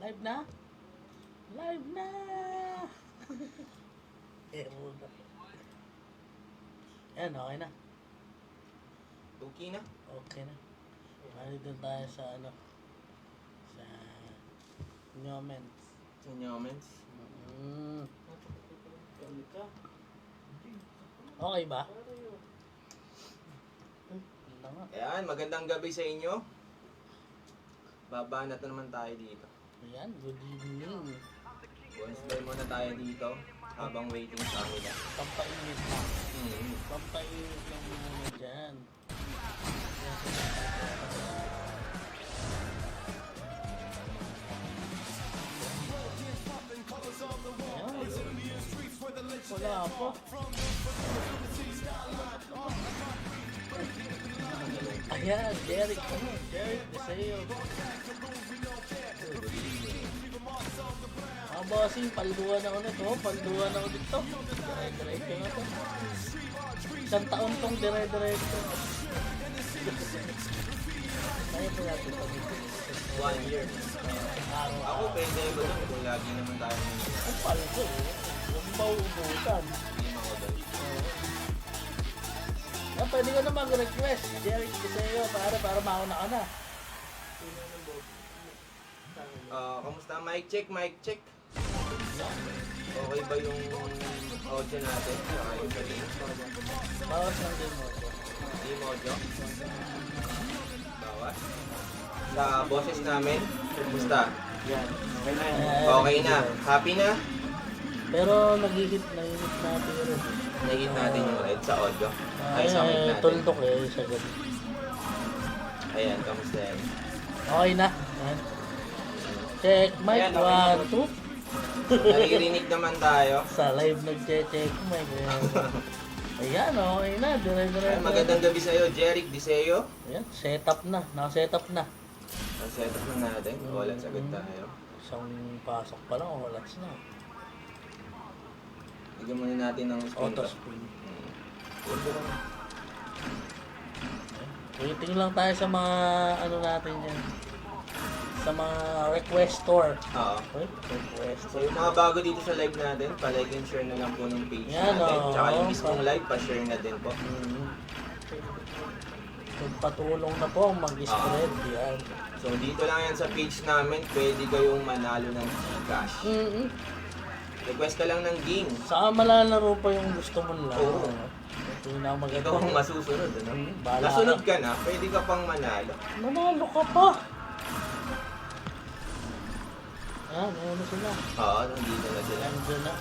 Live na? Live na! Muna. Yan, okay na. Okay na? Okay na. Nandito tayo sa sa Nyomens. Sa Nyomens? Okay ba? Wala nga. Ayan, magandang gabi sa inyo. Babanat na naman tayo dito. Ayan, good evening. Wednesday muna tayo dito habang waiting sa kanila. Pampainit na. Pampainit lang muna dyan. Wala po. Ayan, Derek. Derek, Deseo. Mga bossing, palduan ako nito. Palduan ako dito. Dire-diretso na to. Isang taon tong dire-diretso. Kaya po natin ito. 1 year. Ako pwede ba doon kung lagi naman tayo Ang paldo eh. Yung mauubutan. hindi makodol. Pwede ka na mag-request. Derek Deseo para mauna ka na. Kamusta? Mic check, mic check. Okay ba yung audio natin? Saka yung galing? Bawas lang din mo. Hindi mo audio? Bawas? Sa boses namin? Kamusta? Yan. Okay na? Happy na? Pero nag-hit natin rin. Nagigit natin yung red sa audio. Ay, sa mic natin. Tuldok eh. Sa gabi. Ayan, kamusta yan? Okay na. Yan. Check mic. Ayan, okay 1, 2. Naririnig naman tayo. Sa live nag-check mic. Ayan, okay na. Dire-dire. Ay, magandang gabi sa'yo, Jeric Deseo. Ayan, setup na. Naka-setup na. Ang setup na natin. Wala, sagad tayo. Isang pasok pa lang. Wala na. Bigyan muna natin ng screen Auto to. spin. Waiting lang tayo sa mga natin yan. Sa mga requestor. Oo. Requestor. So yung mga bago dito sa live natin, pa-like and share na lang po ng page Yan, natin. oo. Tsaka yung mismong live, pa-share na din po. Magpatulong na po mag-spread. Yan. So dito lang yan sa page namin, pwede kayong manalo ng Gcash. Request ka lang ng game. Saka malalaro pa yung gusto mong laro. Oo. Ito yung maganda. Ikaw ang masusunod, ano? Bahala Nasunod ka. ka na, pwede ka pang manalo. Manalo ka pa. Ayan, ayan na sila. Oo, nandito na sila. Nandiyan na.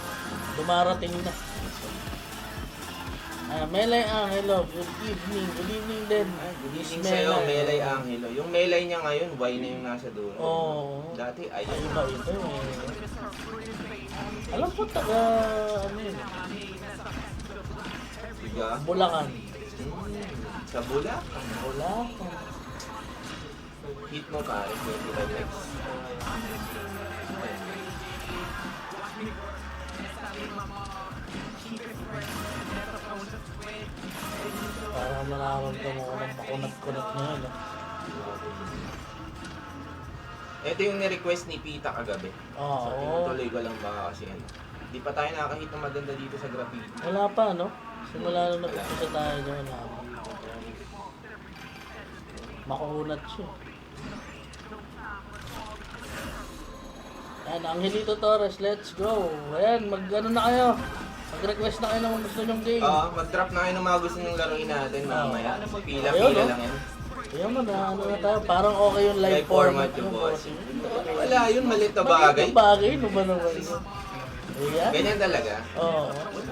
Dumarating na. Melay Angelo, good evening. Good evening din. Good evening sa'yo, Melay Angelo. Yung Melay niya ngayon, Y na yung nasa dulo. Oo. Dati, Ay, ayun. iba ito eh. Alam ko taga, yun, Siga. Bulacan. Sa Bulacan. Bulacan. Hit mo pare, 25 likes. Parang nararamdaman ko ng makunat-kunat ngayon. Ito yung ni-request ni Pita kagabi. Oo. So, tinutuloy ko lang baka kasi ano. Di pa tayo nakakahit ng maganda dito sa graffiti. Wala pa, no? Simula nung nagpapisa tayo doon, wala pa. Makunat siya. Yan, Angelito Torres, let's go. Ayan, mag-ano na kayo. Mag-request na kayo ng gusto nyong game. Mag-drop na kayo ng mga gusto nyung laruin natin mamaya. Ayun, Pila-pila no? lang yan. Ayan mo na, na tayo. Parang okay yung live Live format format yung yung boss. bossing. Wala, yun maliit na bagay. Maliit na bagay, no ba naman yun? Ayan. Ganyan talaga. Oo.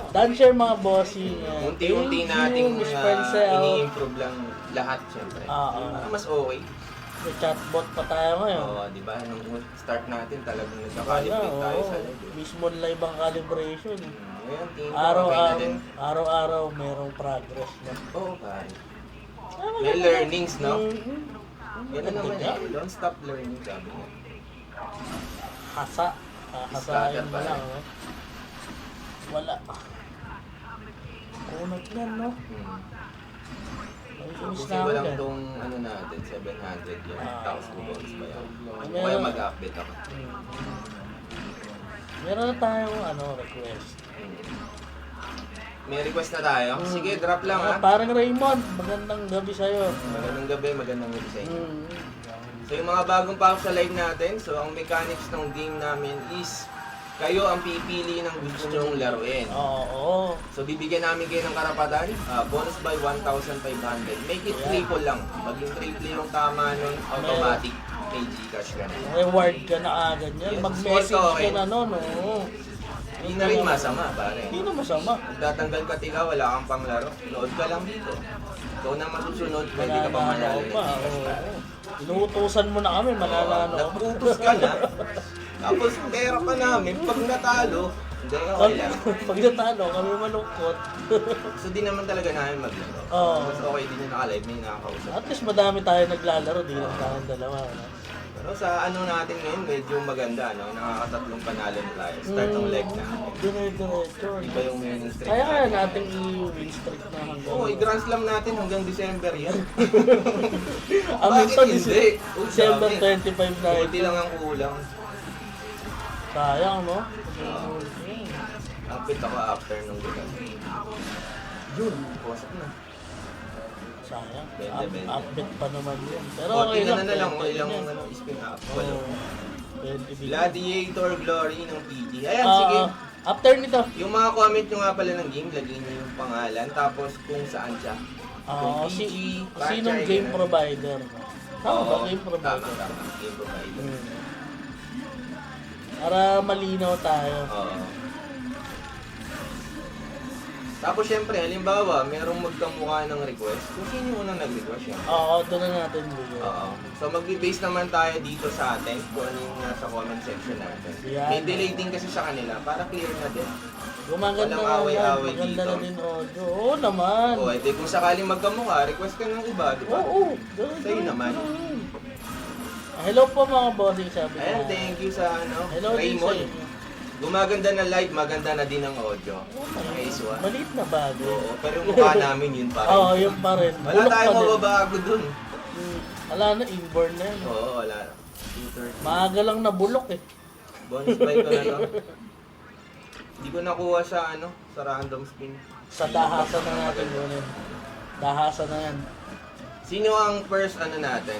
Done share mga bossing. Unti-unti nating Miss Francel. ini-improve lang lahat, syempre. Oo. Para mas okay. May chatbot pa tayo ngayon. Oo, di ba? Nung start natin talagang Wala, nagka-calibrate tayo oo. sa live. Mismo live ang calibration. Ngayon, tingin ko okay na din. Araw-araw merong progress na. Oo, pare. May learnings, no? Yan na naman Ganda. eh. Don't stop learning, sabi nga. Hasa. Hasain mo lang. Oh. Wala. Kunat yan, no? Ay, Miss Tapusin na ko ako lang dyan. tong ano natin, 700 yan. Tapos bonus pa yan. O Meron- kaya mag-update ako. Meron na tayong request. May request na tayo? Sige, drop lang ha. Parang Raymond, magandang gabi sa'yo. Magandang gabi, magandang gabi sa inyo. Mm. So yung mga bagong pasok sa live natin, so ang mechanics ng game namin is kayo ang pipili ng gusto nyong laruin. Oo. So bibigyan namin kayo ng karapatan, bonus by 1,500. Make it triple lang. Maging triple yung tama nun, automatic. May Gcash ka na. Reward ka na agad yan. Yes, Mag-message small to, ka na nun, oo. Hindi na rin masama, pare. Hindi na masama. Tatanggal ka tika, wala kang panglaro. Load ka lang dito. Ikaw na masusunod, pwede ka pa manalo ng pa. Gcash pa. Inuutusan mo na kami, mananalo ka. Nag-upos ka na. Tapos pera pa namin, pag natalo, hindi okay lang. Pag natalo, kami malungkot. So di naman talaga namin maglaro. Oo. Mas okay din yung naka-live, may nakakausap. At least madami tayo naglalaro, di lang tayong dalawa. Pero sa ano natin ngayon, medyo maganda, no? Nakakatatlong panalo na tayo. Start ng leg natin. Dire-diretso. Iba yung winning streak Kaya kaya natin. natin i-win streak na hanggang... Oo, i-Grand Slam natin hanggang December yan. Amin to, Bakit hindi? December Dami. 25 na Kunti ito. lang ang kulang. Sayang, no? Kapit ako after nung gano'n. Yun, posok na. Sayang. Bente. Update pa naman yun. Pero Konti okay na na lang, pwede ilang yan. spin up. Oo. Pwede din. Gladiator Glory ng PG. Ayan, Ah, sige. after nito. Yung mga comment nyo nga pala ng game, lagyan nyo yung pangalan, tapos kung saan siya. Kung PG, Sinong Patcher, game ganun. provider? Tama ba? Oo, Game provider. Tama, game provider. Para malinaw tayo. Oo. Tapos syempre, halimbawa, merong magkamukha ng request. Kung sino yung unang nag-request yan. Oo, doon na natin bigyan. Oo. So magbe-base naman tayo dito sa atin kung ano yung nasa comment section natin. Yan. May delay din kasi sa kanila para clear na din. Gumaganda Walang na yan. away-away Maganda dito. na din audio. Oo naman. O, edi kung sakaling magkamukha, request ka ng iba, di ba? Oo. Ganun, Sa'yo ganun, naman. ganun. Hello po mga bossing, sabi ko. Ayan, thank you sa Hello din sa Raymond. inyo. Gumaganda na live, maganda na din ang audio. Nice one. Maliit na bago. Oo, pero yung mukha namin yun pa rin. Oo, yun pa rin. Wala Bulok tayong pa din. mababago dun. Wala na, inborn na yun. Oo, wala. Twitter. Maaga lang na bulok eh. Bonus bike ko na to. Hindi ko nakuha sa sa random spin. Sa dahasan na natin yun. Dahasan na yan. Sino ang first natin?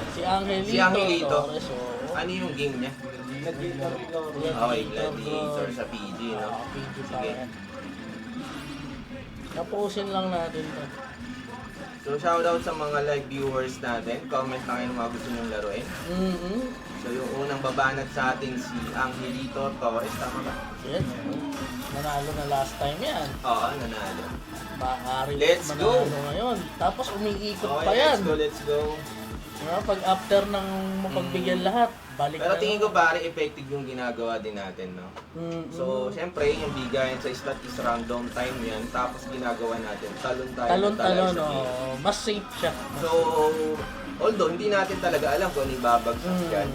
Si Angelito, Si Angelito. Torres, oo. Ano yung game niya? Okay, Gladiator sa PG, no? PG pa Sige. yan. Tapusin lang natin to. So, shoutout sa mga live viewers natin. Comment na kayo ng mga gusto nyong laruin. Mm-hmm. So, yung unang babanat sa atin si Angelito Torres. Tama ba? Yes. Manalo na last time yan. Oo, nanalo. Maaari Let's manalo go. ngayon. Tapos umiikot Okay, pa yan. let's go. Pag after ng mapagbigyan lahat, balik Pero na tingin yun. ko pare, effective yung ginagawa din natin, no? Mm-mm. So, syempre, yung bigayan sa stat is random time yan. Tapos ginagawa natin, talon tayo. Talon-talon, sa game. oh. Mas safe siya. So, although hindi natin talaga alam kung ano yung babagsak dyan.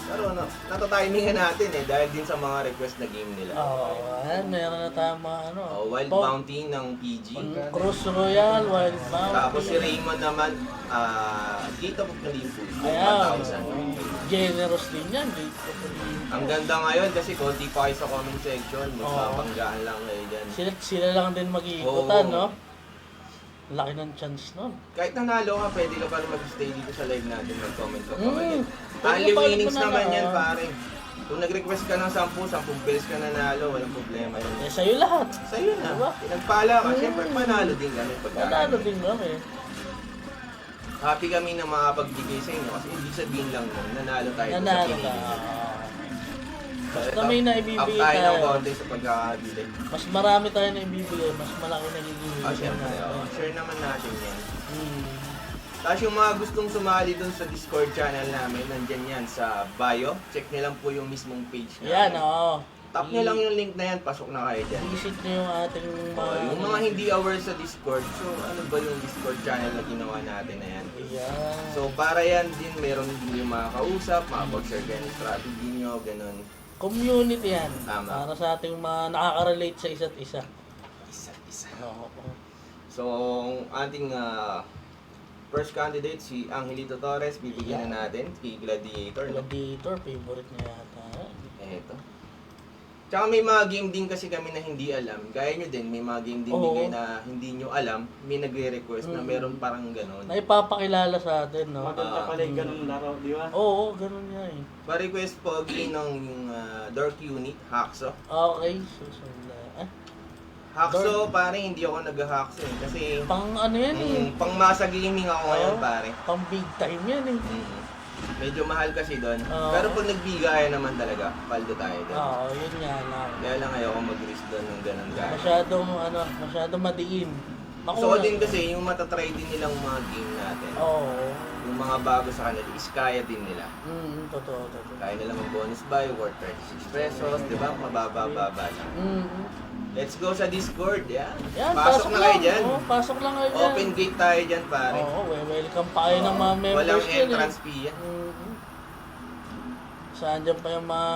Pero natatimingan natin dahil din sa mga request na game nila. Ayan, meron na tayong mga Wild Bounty ng PG. Cruise Royale, Wild Bounty. Tapos si Raymond naman, Gate of Olympus, Ayan, 1,000. generous din yan. Gate of Olympus. Ang ganda ngayon kasi konti pa kayo sa comment section, magpapanggaan lang kayo dyan. Sila lang din mag-iikutan, Oo. no? Laki ng chance nun. Kahit nanalo ka, pwede ka pa rin mag-stay dito sa live natin, mag-comment ka pa ulit. Pwede Only ka pa ulit winnings manalo, naman yan, ah. pare. Kung nag-request ka ng 10 beses ka nanalo, walang problema yun. Eh, sa'yo lahat. Sa'yo na. Diba? Pinagpala ka, syempre panalo din kami pagka. Manalo din kami. Happy kami na makapagbigay sa inyo kasi ibig sabihin lang nun, nanalo tayo sa Nanalo pinili ka. nyo. Basta may naibibigay Up tayo ng tayo. konti sa pagkakabili. Mas marami tayo na ibibigay, mas malaki na ibibigay. Syempre, share naman natin yan. Hmm. Tapos yung mga gustong sumali dun sa Discord channel namin, nandyan yan sa bio. Check nyo lang po yung mismong page namin. Yan, oo. Tap nyo lang yung link na yan, pasok na kayo dyan. Visit nyo yung ating mga... Yung mga hindi aware sa Discord, so ano ba yung Discord channel na ginawa natin na yan? Yan. So para yan din, meron din yung mga kausap, makapag-share kayo ng strategy nyo, ganun. Community yan. Tama. Para sa ating mga nakaka-relate sa isa't isa. Isa-isa. Oo. So, ating First candidate, si Angelito Torres. Bibigyan na natin kay Gladiator. No? Gladiator, favorite niya yata. Eto. Tsaka may mga game din kasi kami na hindi alam. Gaya nyo din, may mga game din Oo. kayo na hindi nyo alam. May nagre-request na meron parang ganon. Na ipapakilala sa atin, no? Maganda pala yung ganun laro, di ba? Oo, ganun nga eh. Pa-request po ng yung Dark Unit, Hacksaw. Okay, susunod. Hacksaw, pare, hindi ako nag-hacksaw eh. Kasi Pang ano yan eh. pang masa gaming ako ngayon, Oo. pare. Pang big time yan eh. Medyo mahal kasi doon. Oo. Pero pag nagbigay naman talaga, paldo tayo doon. Oo, yun nga lang. Kaya lang ayoko mag-risk doon ng ganun gano'n. Masyadong madiin. So din kasi yung matatry din nilang mga game natin. Oo. Yung mga bago sa kanila, is kaya din nila. Totoo. Kaya nila mag-bonus buy, worth 36 pesos, di ba? Mababa-baba lang. Let's go sa Discord, yeah. Yan, Pasok na kayo dyan. Oo, pasok lang kayo dyan. Open gate tayo dyan, pare. Oo, welcome pa kayo ng mga members Walang dyan, entrance fee yan. Saan dyan pa yung mga,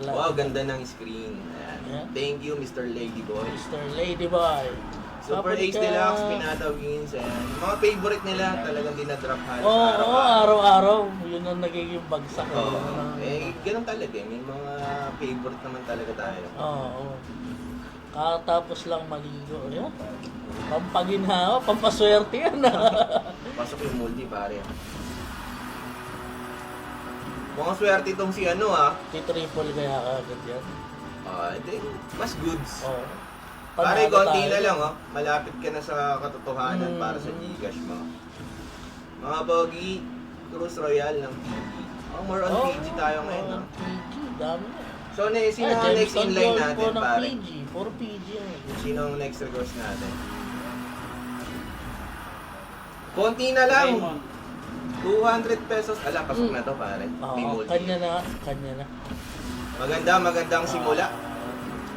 Wow, ganda ng screen. Ayan. Yeah. Thank you, Mr. Ladyboy. Mr. Ladyboy. Super Kapag Ace ka- Deluxe, Pinata Wins, ayan. Mga favorite nila, talagang dinadrop halos Oo, araw-araw. araw-araw. Yun ang nagiging bagsak. Oo. Ganun talaga eh. May mga favorite naman talaga tayo. Oo. Kakatapos lang maligo. Yan. Pampaginhawa, pampaswerte yan. Pasok yung multi, pare. Mukhang swerte itong si ano Triple kaya kagad yan. Hindi, mas goods. Oo. Pare, Panalo konti tayo. na lang malapit ka na sa katotohanan para sa Gcash mo. Mga pogi, Cruise Royale ng PG. More on PG tayo ngayon. PG, dami na. So, sino ang next in line natin, pare? PG, puro PG yan. Sino ang next request natin? Konti na lang. Raymond. 200 pesos. Ala, pasok na to, pare. May Oo, multi. kanya na. Magandang simula.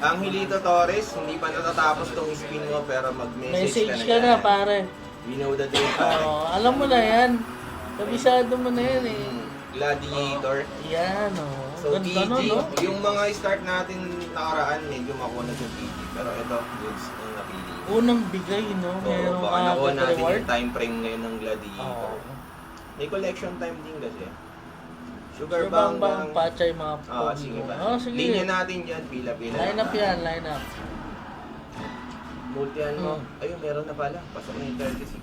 Angelito Torres, hindi pa natatapos tong spin mo pero mag-message Message ka na. pare. We know the drill, pare. Oo, alam mo na yan. Kabisado mo na yan eh. Gladiator. Yan So, Ganda PG, nun, no? yung mga start natin nakaraan, medyo makuha na yung PG. Pero ito, goods ang napili. Unang bigay, no? Oo, Merong baka nakuha agad natin reward. yung time frame ngayon ng Gladiator. Oo. May collection time din kasi. Sugar Sure Bang bang patchay mga sige ba? sige. Linya natin dyan, pila-pila. Line up yan, line up. Multihan mo. Ayun, meron na pala. Pasok na yung 36.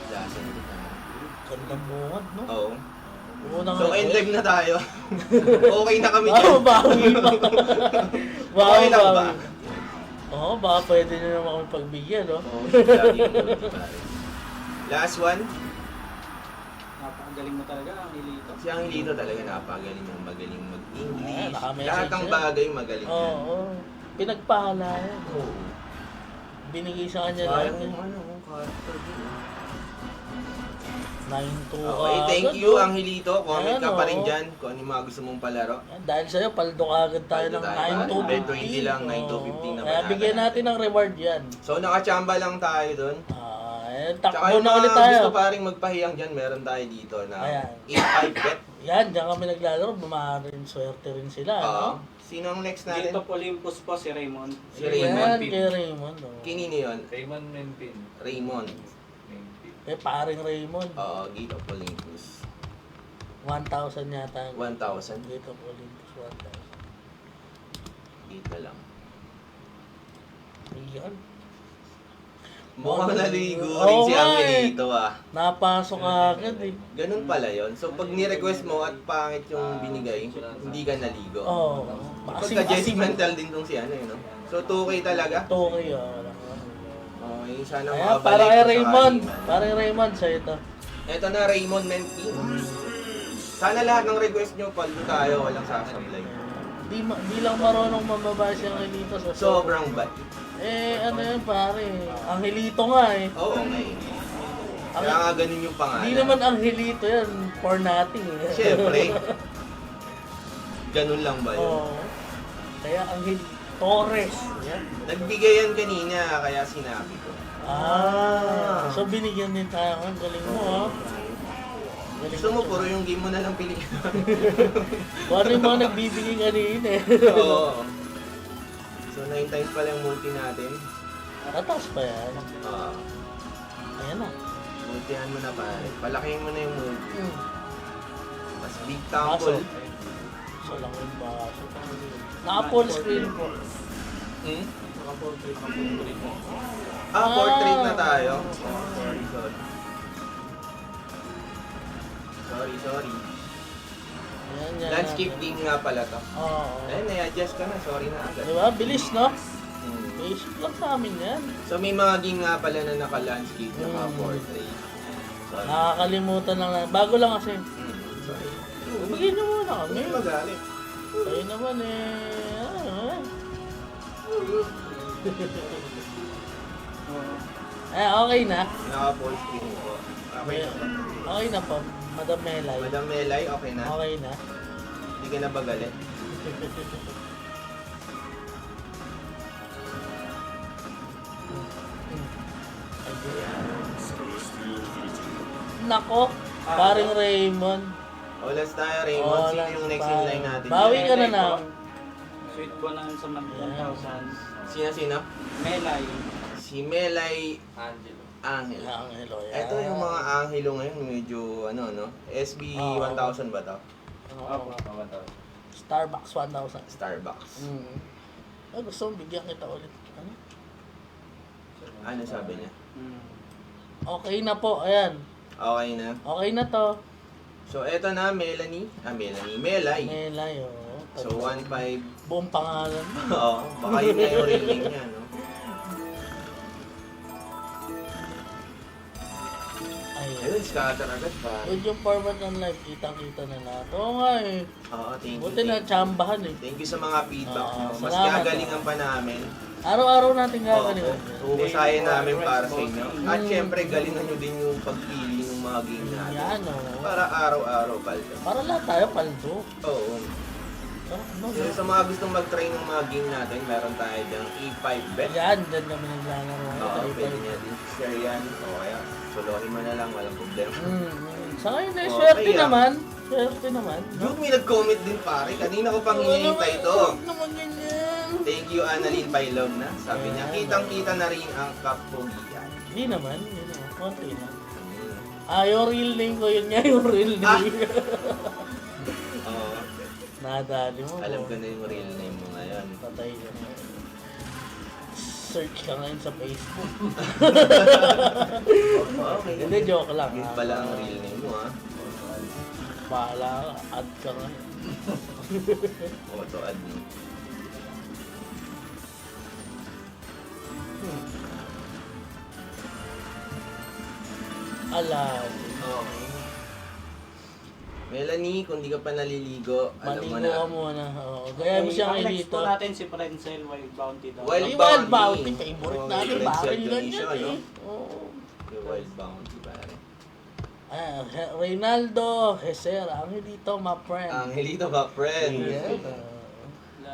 Lasa na din naman. Gandang bungad, no? Oo. Unang So, end live na tayo. Okay na kami Oo, dyan. bawi pa. Okay lang ba? Oo, baka pwede nyo naman kami pagbigyan, no? Oo, lagi yung multi, pare. Last one. Napakagaling mo talaga ang Hilito. Si Angelito talaga napagaling yung magaling mag-English. Naka-message Lahat ng yan. bagay magaling yan. Oo. Pinagpala yan. Oo. Binigay sa kanya Sayang lang. yung character din. 9-2 Okay, thank you Angelito. Comment ka Ayan, pa rin oo. dyan kung ano yung mga gusto mong palaro. Dahil sa'yo, paldo agad tayo Paldo ng tayo. 9-2-15. 20 lang, 9-2-15 Oo. naman Kaya bigyan natin ng reward yan. So nakachamba lang tayo doon. Takbo Tsaka yung na ulit mga tayo. gusto paring magpahiyang dyan, meron tayo dito na Ayan. 8-5 bet. Yan, diyan kami naglalaro. Bumaharin, swerte rin sila. Oo. no? Sino ang next natin? Gate of Olympus po si Raymond. Si Raymond. Yan, kay Raymond. Oh. Kinino yun? Raymond Menpin. Raymond. Menpin. Eh, paring Raymond. Oo, Gate of Olympus. 1,000 yata. 1,000. Gate of Olympus, 1,000. Dito lang. Yan. Mukhang naligo Oo rin si nga Angelito Napasok agad eh. Ganun pala yon. So pag ni-request mo at pangit yung binigay, hindi ka naligo. Oo. Pagka-judgmental din tong si ano no? So 2K talaga? Toki, Okay, sana Kaya makabalik para kay ko sa Raymond. kainan. Para kay Raymond sa ito. Eto na Raymond Mentin. Sana lahat ng request nyo, paldo tayo, walang sasablay. Di lang marunong mababasa ang Angelito sa Sobrang bad. ano yun pare, Angelito nga eh. Oo, okay. Kaya nga ganun yung pangalan. Di naman Angelito yan, for nothing eh. Siyempre. Ganun lang ba yun? Oo. Kaya Angelito Torres. Yan. Nagbigay yan kanina, kaya sinabi ko. So binigyan din tayo. Ang galing mo ha. Galing Gusto mo, puro yung game mo na lang pili. Kung ano yung mga nagbibigay kanina eh. Oo. So 9 times pala yung multi natin. Tataas pa yan. Ah, Ayan na. multihan mo na pare. Palakihin mo na yung multi. Hmm. Mas big Baso. tample. Isa lang yung baso. Naka-full screen po. Hmm? Naka-portrait mo. Ah, portrait na Ah. tayo. Sorry. Ayan, yan. Landscape game nga pala to. Oo. Eh, na-adjust ka na. Sorry na agad. Diba? Bilis, no? Hmm. Basic lang sa amin yan. So may mga game nga pala na naka-landscape, naka-portrait. Sorry. Nakakalimutan lang na. Bago lang kasi. Sorry. Bigyan nyo muna kami. Hindi magalit. Kayo naman okay na. Naka-full screen ko. Okay na ba? Okay na po, Madam Melay. Madam Melay, okay na? Okay na. Hindi ka na ba galit? Nako, paring Raymond. Olas tayo, Raymond. Sino Olas yung next tayo. in line natin? Bawi ka na Melay na. po. Sweet bonanza mag 1,000. Sino? Melay. Si Melay Angelo. Angel. Angelo, yan. Ito yung mga Angelo ngayon, medyo SB Oo. 1000 ba to? Oo. Tama. Starbucks 1,000. Starbucks. Gusto mong bigyan kita ulit. Ano? Ano sabi niya? Okay na po, ayan. Okay na. Okay na to. So eto na, Melay. Melay, oo. So 1.5. Buong pangalan. Oo, baka yun na yung real name niya, no? Ayun. Ayun, scatter agad pa. With yung forward ng live, kitang-kita na lahat. Oo nga eh. Oo, thank you. Buti na tsambahan eh. Thank you sa mga feedback Oo, mo. Mas salamat. gagalingan pa namin. Araw-araw natin gagalingan. Uusahin namin para sa inyo. At syempre, galingan nyo din yung pagpili ng mga game natin. Yan o. Para araw-araw, paldo. Para lahat tayo paldo. Oo. Ano? So, sa mga gustong mag-try ng mga game natin, meron tayo dyang E5 bet. Yan, dyan kami naglalaro. Oo, pwede nyo din share yan. O kaya, solohin mo na lang, walang problema. Sa ngayon eh, Okay, swerte ah. naman. Swerte naman. Dude, may nag-comment din pare. Kanina ko pang hinihintay ito. Huwag naman ganyan. Thank you, Annalyn Pailog na. Sabi niya, Ayan. kitang-kita na rin ang kapugian. Hindi naman. Konti na. Yung real name ko, yun nga yung real name. Oo. Nadali mo. Alam ko na yung real name mo ngayon. Patay ka na. Search ka ngayon sa Facebook. Okay. Hindi, joke lang. Yun pala ang real name mo, ha? Bahala ka. Add ka ngayon. Auto-add mo. Alam. Okay. Melanie, kung di ka pa naliligo, alam mo Maligo na. ka muna. Oo. Gaya mo siya Ang ngayon next dito. po natin si Prenzel Wild Bounty daw. Wild Ay, Bounty. Wild Bounty. Favorite Oo, natin. Red Bakit Circle ganyan siya, no? eh. Oo. Yung Wild Bounty, pare. Reynaldo Heser. Ang dito, my friend. Angelito ba, friend? Ayan.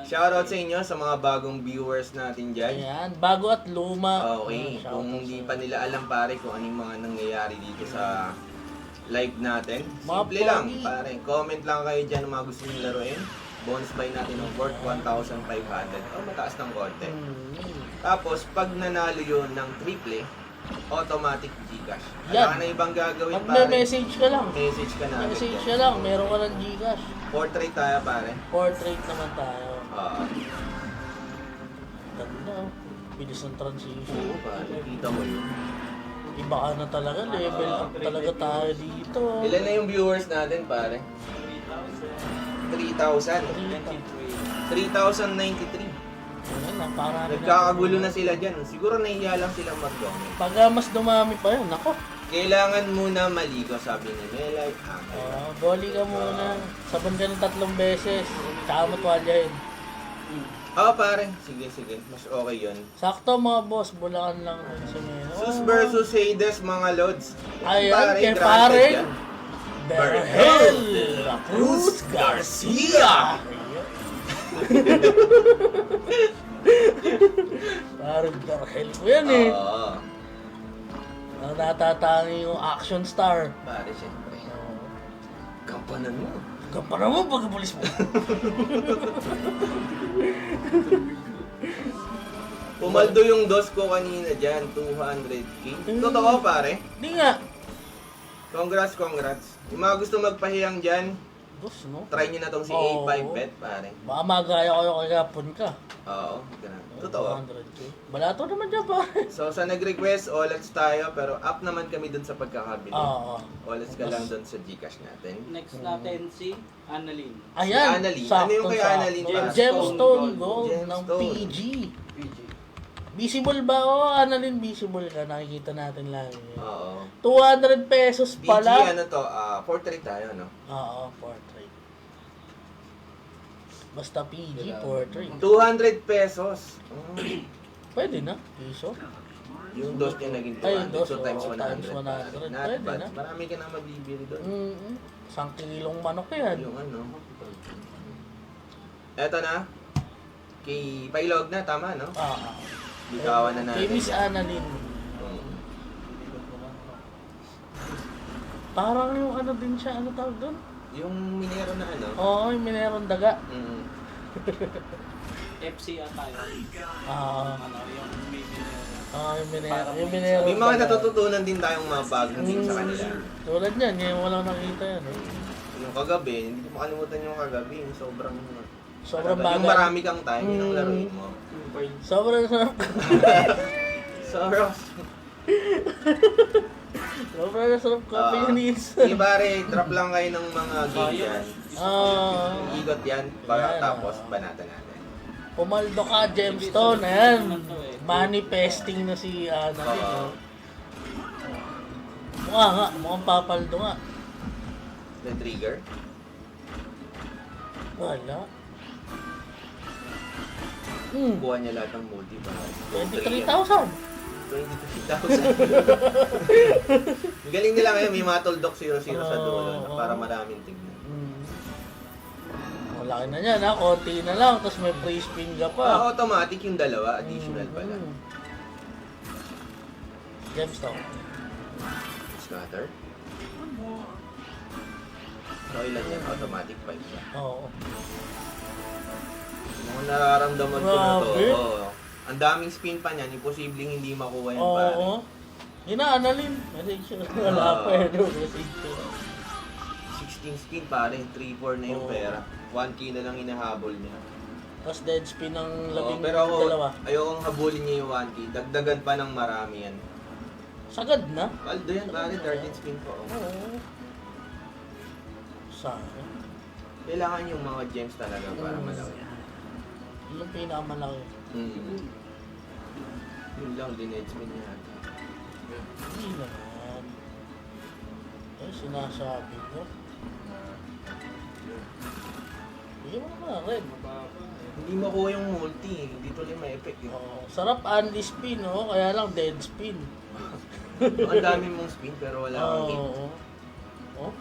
Shoutout sa inyo sa mga bagong viewers natin dyan. Ayan. Bago at luma. Okay, Shoutout kung sa hindi inyo. pa nila alam pare kung anong mga nangyayari dito sa live natin, Mga simple lang pogi. pare. Comment lang kayo dyan ng mga gusto nyo laruin. Bonus buy natin ng worth 1,500. O mataas ng konti. Tapos, pag nanalo yun ng triple, automatic Gcash. Yan. Wala ka na ibang gagawin Pag pare. may message ka lang. Message ka na. agad Message yan. ka lang. Meron ka ng Gcash. Portrait tayo pare. Portrait naman tayo. Ganda. Oh. Bilis ng transition. Oo pare, kita mo yun. Iba ka na talaga. Level up talaga tayo dito. Ilan na yung viewers natin pare? 3,000. 3,093. Ayan, napakarami na. Nagkakagulo na sila dyan. Siguro nahiya lang silang mag-comment. Pag mas dumami pa yun, ako. Kailangan muna maligo, sabi ni Melay. Boli ka muna. Sabon ka ng 3 beses. Tsaka mo tuwalyahin. Oo pare, sige. Mas okay yun. Sakto mga boss, Bulacan lang. Sus versus Hades mga lods. Ayan, kay granted pare. yan. Berhel Cruz Garcia. Parang Berhel ko yan eh. Oo. Natatangi yung action star. Pare, syempre. Kampanan mo. Gampanan mo pagkapulis mo. Pumaldo yung dos ko kanina dyan, 200k. Totoo pare. Hindi nga. Congrats. Yung mga gusto magpahiyang dyan, Dos, no? try nyo na tong si Oo. A5 bet pare. Baka magaya kayo kaya pun ka. Oo, ganun. Totoo. 200K. Balato naman dyan pare. So sa nag-request, OLEDs tayo, pero up naman kami dun sa pagkakabili. Oo. OLEDs ka lang dun sa Gcash natin. Next natin si Annalyn. Ayan. Si Annalyn. Ano yung kay sakto. Annalyn, pare? Gemstone Gold ng Gemstone. PG. Visible ba? Oo, Annalyn, visible ka. Nakikita natin lagi. Oo. 200 pesos BG, pala. ano to, portrait tayo, no? Oo, portrait. Basta PG, portrait. 200 pesos. Pwede na, piso. Yung dos niya naging Ay, yung 200, dos, so times oo, 100. times 100. Not Pwede bad. na. Marami ka na mabibili doon. Mm-hmm. 1 kilong manok yan. Yung ano. Eto na. Kay Pailog na, tama, no? Bitawan na natin. Kay Miss Annalyn. Mm. Parang yung ano din siya, ano tawag doon? Yung minero na ano. Oo, yung mineron daga. Mm. FC tayo. Ah, Ano, yung may yung mineron. Yung mineron May mga daga. natututunan din tayong mga bagong things sa kanila. Tulad niyan, ngayon walang nakita yan. Eh. Yung kagabi, hindi ko makalimutan yung kagabi. Yung sobrang Sobrang kagabi. Yung bagay. marami kang time, yun ang laruin mo. Sobrang sarap. Sobrang. Sobrang sarap coffee yun, Nils. Sige pare, drop lang kayo ng mga game yan. Igot yan, para Yan, tapos banatan natin. Pumaldo ka, Gemstone. Ayan. Manifesting na si Annalyn. Oo. Mukha nga, mukhang papaldo nga. The trigger. Wala. Kuha niya lahat ng multi para. 23,000. 23,000. Galing nila ngayon, may mga tuldok 0-0 sa dulo Oo. para maraming tignan. Malaki na yan ha, konti na lang, tapos may free spin ka pa. Automatic yung dalawa, additional pala. Gemstone. Scatter. So ilan yan? Automatic 5 ba? Oo. Mga nararamdaman ko na to. Grabe. Oo. Ang daming spin pa niyan, imposibleng hindi makuha yan Oo. pare. Yun na, Annalyn. Message yun. Wala pa yun. Message yun. 16 spin pare, 3-4 na yung Oo. pera. 1k na lang inahabol niya. Tapos dead spin ng Oo, labing pero ako, dalawa. ayokong habulin niya yung 1k. Dagdagan pa ng marami yan. Sagad na. Paldo yan pare, 13 spin po. Oo. Sayang. Kailangan yung mga gems talaga para malaki. Yung pinakamalaki. Yun lang, dinedge spin niya. Hindi naman. Eh, sinasabi ko. Hindi mo naman red. Hindi makuha yung multi eh. Hindi tuloy may effect eh. Oh, sarap anti spin, oh. Kaya lang dead spin. Ang dami mong spin pero wala kang hit. Oo. Oh.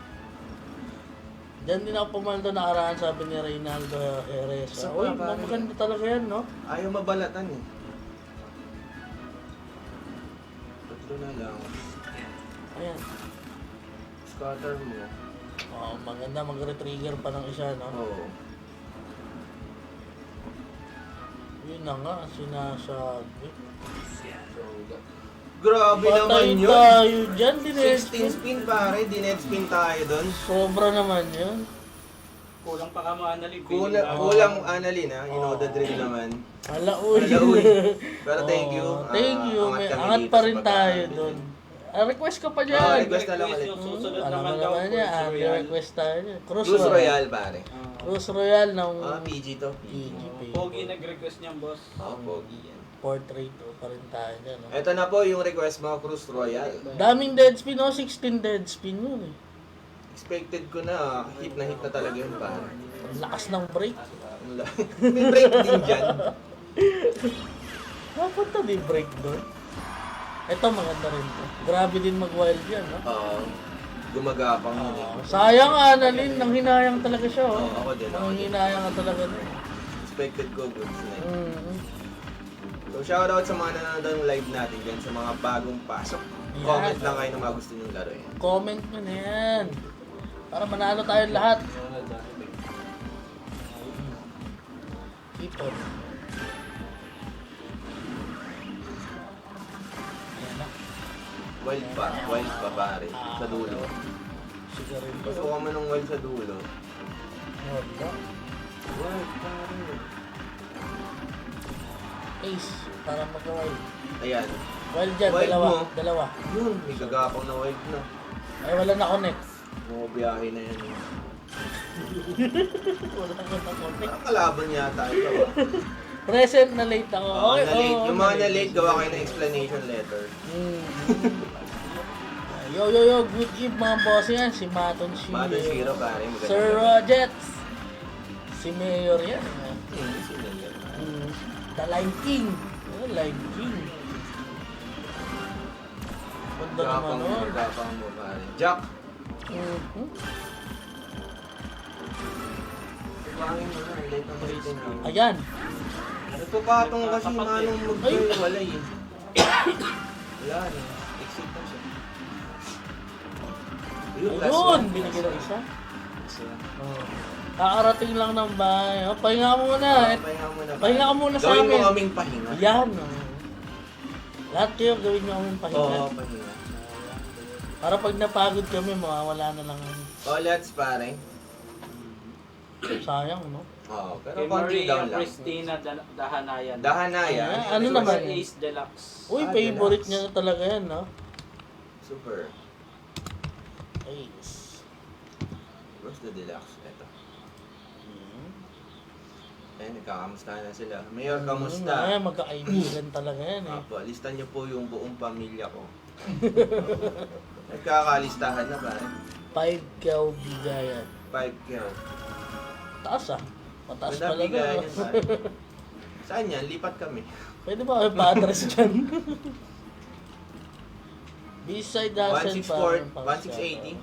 Diyan din ako pumaldo nakaraan, sabi ni Reynaldo Jerez. Isa pa, Uy, pare. maganda talaga yan, no? Ayaw mabalatan eh. Tatlo na lang. Ayan. Scatter mo. Oh, maganda mag-retrigger pa ng isa, no? Oo. Yun na nga, sinasabi. Grabe Patay naman yun. tayo dyan, dined 16 spin. spin pare, dined spin tayo doon. Sobra naman yun. Kulang pa ka mo, Annalyn. Kulang Annalyn ha, you know the drill naman. Alaoy. Alaoy. Pero thank you. Thank you. Angat May kami angat dito pa sa rin tayo pagkakabili. doon. Request ka pa Ah, dyan. request na lang ulit. Yung susunod Alam naman mo daw, naman niya, Cruz Royal. request tayo niya. Cruz Royal pare. Cruz Royal ng PG to. PG. Pogi nag-request niyan, boss. Pogi yan. Portrait pa rin tayo dyan. No? Ito na po yung request mo, Cruz Royal. Daming dead spin, 16 dead spin yun eh. Expected ko na hit na talaga yun pare. Ang lakas ng break. May break din dyan. Napunta din break doon. Ito maganda rin to. Grabe din mag-wild yan, no? Gumagapang yun eh. Sayang, Annalyn, nang hinayang talaga siya, oh. Oo, ako din, ako Nang din. hinayang ka talaga din. Expected ko goods na yun. Mm. So shoutout sa mga nanonood ng live natin dyan, sa mga bagong pasok. Yan. Comment lang kayo na mga gusto nyo laruin. Comment mo na yan. Para manalo tayo lahat. Keep on. Wild pa. Wild pa pare. Sa dulo. Sigarilyo. Pasukan mo ng wild sa dulo. Wala. Wild pare. Ace, para mag-wild. Ayan. Wild dyan, Wild dalawa. mo. Dalawa. Yun, may gagapang na wild na. Ay, wala na connect. Mga biyahe na yan. Wala na connect. Parang kalaban yata ito ah. Present na late ako. Oo, Okay, na late. oo, Yung mga na late, gawa kayo ng explanation letter. Mm. Yo, good eve mga boss yan. Si Maton Shiro. Maton Shiro pare. Maganda. Sir Rogets. Si Mayor yan. Sino yan? The Line King. Line King. Ganda naman nun. Gapang mo pare. Jack. Mhm. Pangin mo na. Late na late na. Ayan. Nagpapatong kasi manong Ay! mag-walay eh. Wala na. Exit na siya. Last Ayun, one. binigyan ng isa. Oh. Kakarating lang ng bahay. Oh, pahinga mo muna. Pahinga mo na. Pahinga ka muna sa Gawin mo amin. kaming pahinga. Yan. Oh. Lahat kayo gawin nyo kaming pahinga. Oo, pahinga. Para pag napagod kami, mawawala na lang. Oh, let's pare. Sayang, no? Oo, pero Kay konti Maria down lang. Christina Dahanayan. Dahanaya. Ano Super naman? Ace Deluxe. Uy, Ah, favorite deluxe. niya na talaga yan, no? Super. Ace. Where's the deluxe? Ito. Ayan, nagkakamusta na sila. Mayor, kamusta? Ay, magkakaibigan talaga yan, eh. Apo, listan niyo po yung buong pamilya ko. Nagkakalistahan na pare. 5 kaw bigayan. 5 kilo. Taas, ah. Mataas Ganda pala bigayan na. yan, pare. Saan yan? Lipat kami. Pwede ba kayo pa-address dyan? B-side hustle 1,680.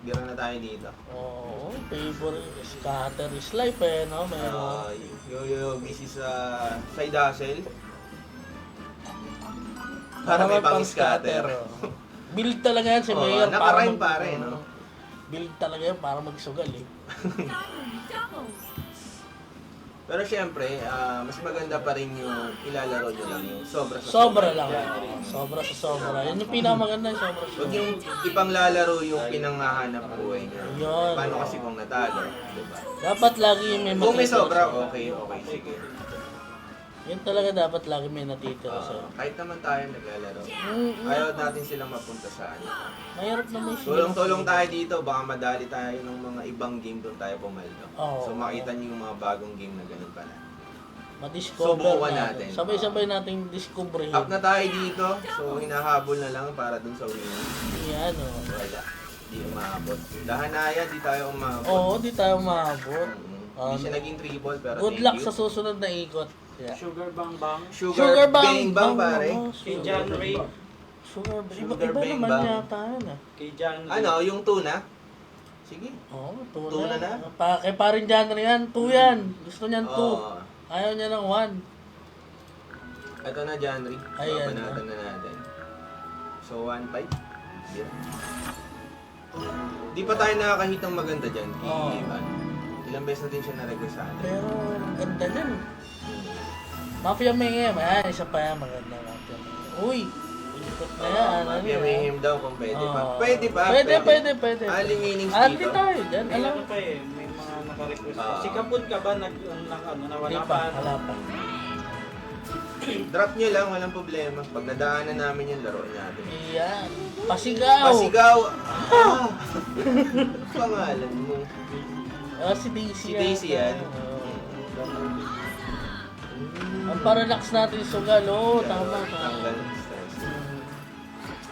Bira na tayo dito. Oo, favorite scatter is life, eh, no? Meron. Busy sa side hustle. Para may pang scatter. oh. Build talaga yan si Oo, Mayor. naka-rhyme mag- pare, no? Build talaga yan para magsugal, eh. Pero syempre, mas maganda pa rin yung ilalaro nyo lang yung sobra sa Sobra lang. Sobra sa sobra. Yan yung pinakamaganda, yung sobra sa Huwag sobra. yung ipanglalaro yung pinanghahanap buhay nyo. Yun. Paano kasi kung natalo, diba? Dapat lagi may Kung may natitira sobra, sa- okay, sige. Yun talaga dapat lagi may natitira sa. Kahit naman tayo naglalaro. Mm, Ayaw natin silang mapunta sa ano. Mahirap naman siya. Tulong-tulong tayo dito, baka madali tayo ng mga ibang game doon tayo pumaldo. Oo. So makita niyo yung mga bagong game na ganun pala. Ma-discover Subukan natin. natin. Sabay-sabay nating discoveryhin. Up na tayo dito, so hinahabol na lang para dun sa win. Yan, oh. Wala. Di umaabot. Dahanaya, di tayo umabot. Oo, di tayo maabot. Hindi siya naging triple pero Good thank luck you. sa susunod na ikot. Yeah. Sugar Bang Bang. Sugar Bang Bang pare. oh, Kay John Ray. Sugar Bang. Iba, Sugar iba Bang naman Bang. yata yan, ah. Kay John Ray. Ano, yung tuna? Sige. Oo, Tuna na? Kay parin dyan na yan. 2 yan. Gusto niyan 2. Oo. Ayaw niya ng 1. Ito na, Janry. Ayan. Babanatan na natin. So, 1-5. Yeah. Di pa tayo nakakahit ng maganda dyan. Oo. Ilang beses natin siya na-requestan. Pero, ang ganda niyan. Mafia Mayhem. Ayan, isa pa yan. Maganda Mafia Mayhem. Uy! Ikot na yan. Mafia Mayhem daw kung pwede pa. Oo. Pwede pa. Pwede. Aling meanings Ate dito. tayo dyan. May Alam ano pa eh, may mga naka-request. Ah. Si Kapun ka ba nawala Hindi pa? pa. Wala pa. Drop nyo lang, walang problema. Pag nadaanan namin yung laro natin. Iyan. Pasigaw! Pasigaw! Ah! Ano pangalan mo? Si Daisy Si Daisy yan. Ang paralax natin sugal. Oo, tama. Tanggal ng stress.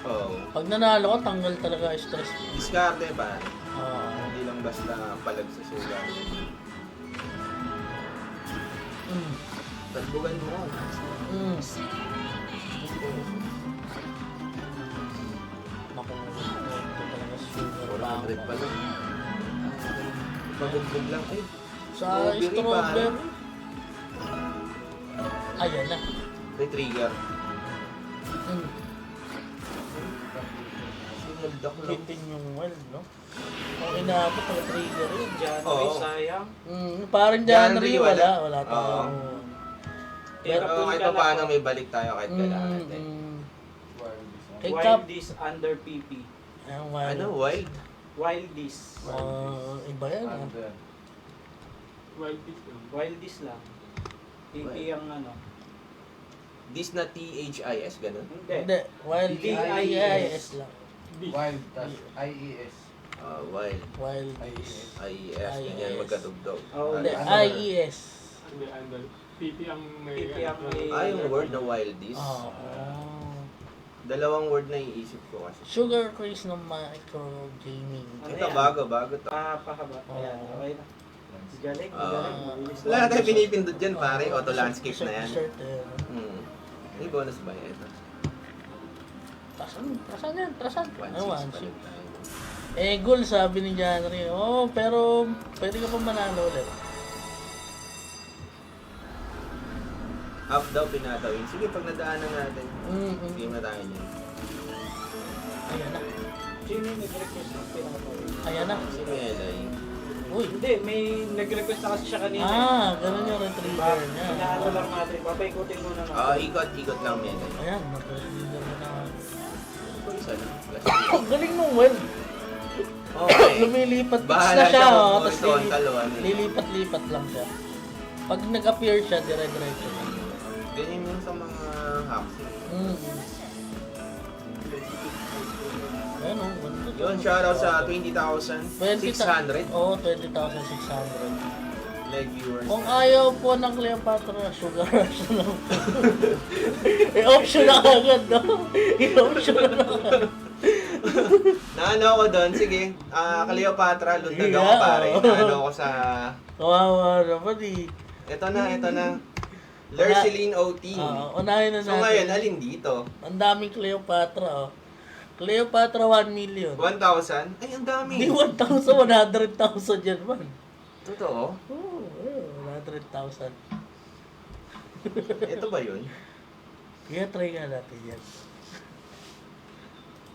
Oh. Pag nanalo ka, tanggal talaga ang stress mo. Diskarte pa. Oo. Hindi lang basta palag sa sugat. Mm. Talbugan mo. Mm. Naku, ito talaga sugar 400 pa lang. Pagugbog lang. Ay, Sa Strawberry, strawberry. Ayan na. may trigger. Mm. Sinuldak lang. Hitin yung well, no? Kung inaabot ang trigger yun. John Ray, Oo. sayang. Parang January, January, wala. wala Oo. tayong... Kay Pero Kapun kahit ka pa paano na may balik tayo kahit kailangan natin. Kay Cap. Wildies under PP. Ayan, wild. Ano, wild? Wildies. Iba yan ah. Under. Wildies lang. PP ang ano. This na THIS, ganun? Hindi. Hindi, wild DIES. IES lang. Wild, tas IES. Wild. Wild IES. IES, ganyan, magkatugtog. Oh, Hindi, Under. IES. PP ang may... PP ang may... Yung word na wildies. Oo. Dalawang word na iisip ko kasi. Sugar craze ng micro gaming. Ano Ito, yan? bago to. Pahaba. Ayan, okay na. Galing, Ah. galing. Mabilis Wala lang. na tayong pinipindot dyan, pare. Auto landscape na yan. Shirt, May bonus ba yan? Ito. Trasan yan, trasan. 1.6 Ano, pa 1.6. rin tayo. Goal sabi ni Janry. Pero pwede ka pa manalo ulit. Up daw pinatawin. Sige, pag nadaanan natin, Mm-hmm. game na tayo niyan. Ayan na. Sino yung nag-request ng pinakapawin? Ayan na. Si Melay. Uy. Hindi, may nag-request na kasi siya kanina. Ganun yung retriever niya. Inaano lang natin. Papaikutin mo na Ikot lang Melay. Ayan, mag-retriever mo na. Isa lang. Plus Ang galing mo, well. Okay. Lumilipat Bahala na siya, siya kung tapos horizontal o ano. lilipat-lipat lang siya. Pag nag-appear siya, dire-diretso na. Ganyan yung sa mga hacks. Ayan o, Yun, shoutout sa 20,600 Oo, 20,600. live viewers. Kung ayaw po ng Cleopatra, sugar rush na lang po. I-option na agad, no? I-option na agad. Naano ako doon, sige. Cleopatra, lundag ako Yeah, pare. oo. Naano ako sa... Kawawa naman eh. Ito na. Lurceline OT. Unahin na So natin. ngayon, alin dito? Ang daming Cleopatra, oh. Cleopatra 1 million. 1,000? Ay, ang dami. Hindi 1,000, 100,000 yan man. Totoo? Oo, 100,000. Ito ba yun? Kaya try nga natin yan.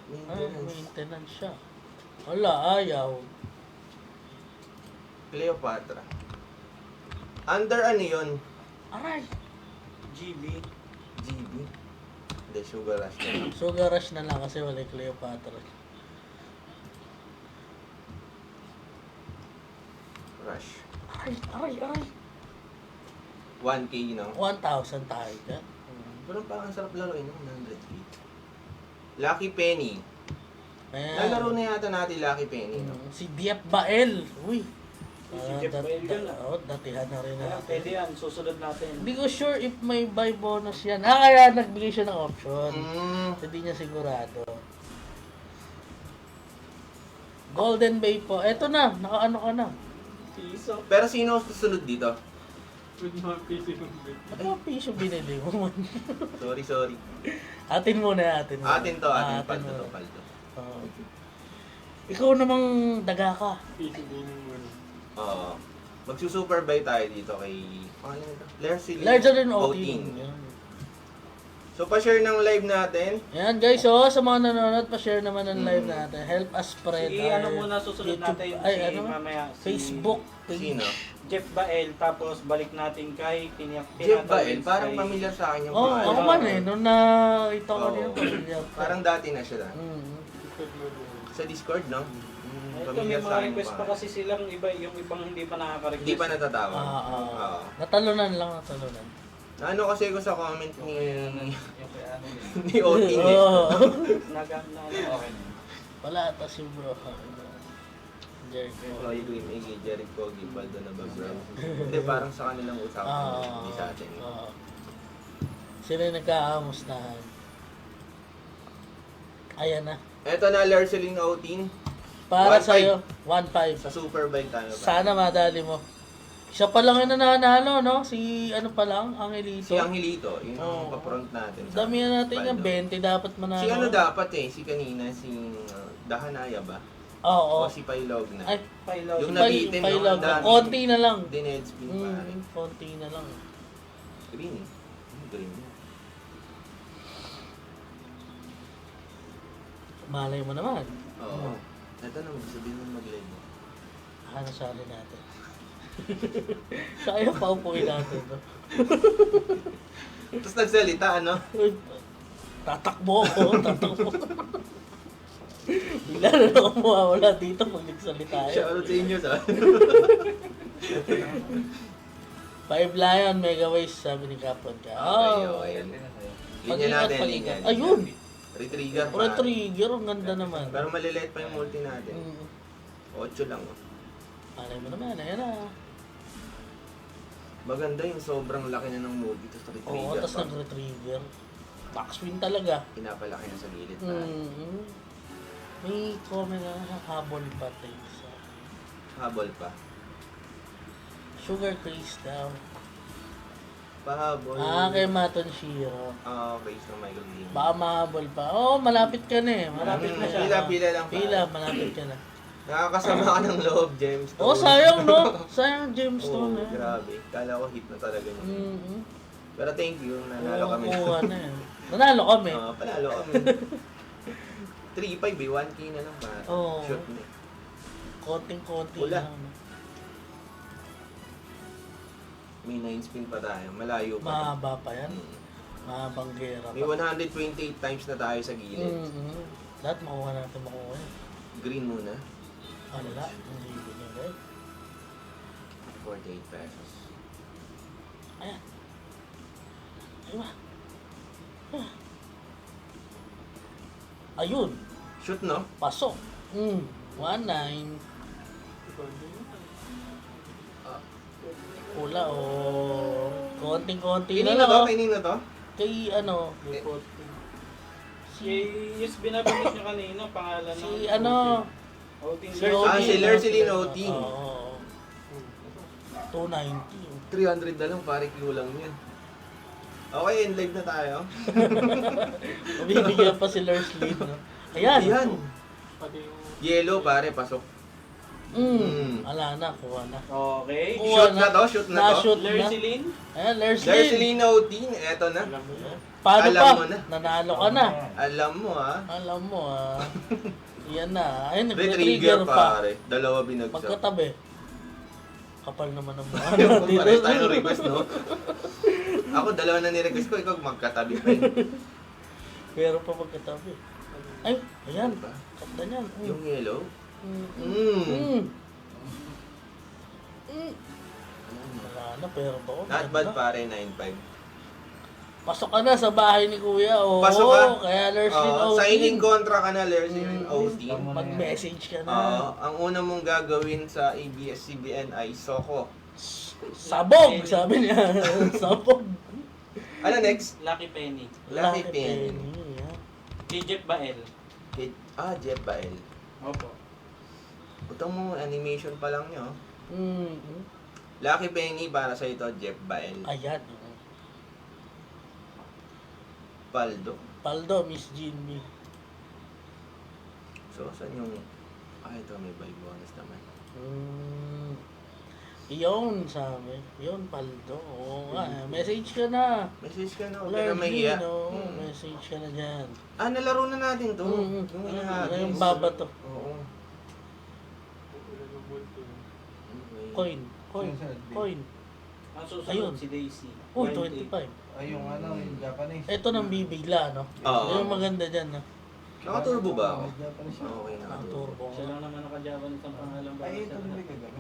Maintenance. Maintenance siya. Wala, ayaw. Cleopatra. Under ano yun? Aray! GB. GB? Hindi, sugar rush na lang. Sugar rush na lang kasi wala yung Cleopatra. Rush. Aray! 1K, no? 1,000 tayo dyan. Pero parang sarap laruin ng 100 feet. Lucky Penny. Ayan. Nalaro na yata natin Lucky Penny, no? Si Diep Bael. Uy. Si Diep Bael yun, ah. Datihan na rin Ayan, natin. pwede yan. Susunod natin. Hindi ko sure if may buy bonus yan. Kaya nagbigay siya ng option. Hindi niya sigurado. Golden Bay po. Eto na, nakaano ka na. Piso. Pero sino susunod dito? With mga PC ng bed. Ano ang piso binili mo man? Sorry. Atin muna, atin muna. Atin to, atin. Paldo muna. to, paldo. Oo. Ikaw namang daga ka. PC din yung ano. Oo. Magsusuper buy tayo dito kay... Ano ito? Larger than Outing. outing. Yan. So, pa-share ng live natin. Ayan guys, sa mga nanonood, pa-share naman ng live natin. Help us spread Si ano muna susunod natin. Si mamaya. Si Facebook page. Sino? Jeff Bael. Tapos balik natin kay Jeff Bael. Parang familiar sa akin yung Oh, pangalan. ako man eh. Nung nakita ko Oo. din pamilyar. Parang dati na siya. Discord mo din. Sa Discord, no? Ito, may Familiar sa mga akin request yung pa pangalan. kasi silang iba, yung ibang hindi pa nakaka-request. Hindi pa natatawag. Oo. Natalunan lang, natalunan. Ano kasi ko sa comment ni... Yung kaya ano yun. ni Outing eh. Oo. Okay. Wala ata si bro. Jericho. Chloe Green, Iggy, Jericho, Gibaldo na background. Hindi, parang sa kanilang usapan. Hindi sa atin. Oo. Sila yung nagkakamustahan. Ayan na. Eto na, Lurceline Outing. Para 1.5. sa'yo, 1.5. Sa Superbike tayo. Sana madali mo. Siya pa lang yung nananalo, no? Si ano pa lang, Angelito. Si Angelito, yung Oo. pa-front natin. sa Damihan natin yung Baldo. 20 dapat manalo. Si ano dapat eh, si kanina, si Dahanaya ba? Oo. O si Pailog na. Ay, Pailog. Yung nabitin, no? Pailog. Ang dami. Konti na lang. Dined spin pare. Konti na lang. Green. Green. Malay mo naman. Oo. Ito na, sabihin mo mag-live mo. Ano sali natin? Kaya pa upuin natin, no? Tapos nagsalita, ano? Uy, Tatakbo ako, tatakbo. Bigla na lang ako mawawala dito pag nagsalita yun. Shoutout sa inyo, sa. 5 Lion, Mega Waste, sabi ni Kapon ka. Okay. Linya natin, linya. Ayun! Retrigger pa. Trigger, ang ganda naman. Pero maliliit pa yung multi natin. Mm. 8 lang. Oh. Alay mo naman, ayan na. Maganda yung sobrang laki na ng multi. Tapos Oo, retrigger tapos pa. nag-retrigger. Backspin talaga. Pinapalaki na sa gilid na. Mm-hmm. May comment na habol pa tayo sa Habol pa. Sugar Craze daw. Pahabol. Kay Maton Shiro. Okay, so Michael Lee. Baka mahabol pa. Oo, malapit ka na eh. Malapit na siya. Pila lang pa. Pila, malapit ka na. Nakakasama ka ng loob, James. Oo, sayang no? Sayang Oo, Gemstone eh. grabe. Kala ko hit na talaga yun. Mm-hmm. Pero thank you, nanalo kami. Kuha na eh. Nanalo kami. Panalo kami. 3-5 eh, 1K na lang pa. Oo. Shoot na eh. Konting-konti Wala. lang. May 9 spin pa tayo, malayo pa. Mahaba pa yan. Mm. Mahabang gera May pa. 128 times na tayo sa gilid. Mm-hmm. Lahat makuha natin makuha yan. Green muna, Wala. Hindi binigay right? 48 pesos. Ayan. Ayun. Ayun. Shoot no? Pasok. 19. Pula o konting-konti na Kanino lang. to? Oh. Kanino to? Kay ano, Yes, binabanggit nyo kanina, pangalan ng... si ano, Outing si Lord. Ah, Odin. si Lerceline Outing. Oo. 290. 300 na lang, pare kilo lang yan. Okay, in live na tayo. Mabibigyan pa si Lerceline. No? Ayan. Ayan. Pati yung Yellow, pare, pasok. Ala na, kuha na. Okay. Kuha Shoot na to, shoot na to. Na-shoot na. Lerceline. Ayan, Lerceline. Lerceline Outing, eto na. alam mo yun. Paano Alam pa? mo na. Nanalo ka na. Alam mo ah. Alam mo ah. Yan na. Ayun, Retrigger nag-trigger pa. pare. Dalawa binagsak. Pagkatabi. Kapal naman ang mga Pares tayo ng request, no? Ako, dalawa na ni-request ko. Ikaw, magkatabi pa yun. Pero pa pagkatabi. Ay, ayan. Diba? Kapta niyan. Yung yellow. Wala na, pero ba? Not bad pare, 9.5. Pasok ka na sa bahay ni Kuya. Oo, Pasok ka? Kaya Lerceline Oo, Outing. signing kontra ka na, Lerceline Outing. Mag-message ka na. Ang una mong gagawin sa ABS-CBN ay Soko. Sabog, sabi niya. Sabog. Ano next? Lucky Penny. Lucky Penny. yeah. Si Jeff Bael. Jeff Bael. Opo. Utang mo, animation pa lang nyo. Mm-hmm. Lucky Penny para sa ito, Jeff Bael. Ayan. Paldo. Paldo, Miss Jean B. So, saan yung... ito may buy bonus naman. Iyon, sabi. Iyon, Paldo. Oo nga. Message ka na. Message ka na, huwag ka na mahiya. Message ka na dyan. Nalaro na natin to. Yung baba to. Oo. Ilan yung multi. Coin. Ang susunod Ayun. si Daisy. Uy, 28. 25. Ay, yung ano, yung Japanese. Ito nang bibigla, no? Oo. Yung maganda dyan, no? Nakaturbo ba ako? Japanese. Okay, nakaturbo. Turbo. Siya lang naman naka-Japanese ang pangalan ba? Ay, ito na gagawin.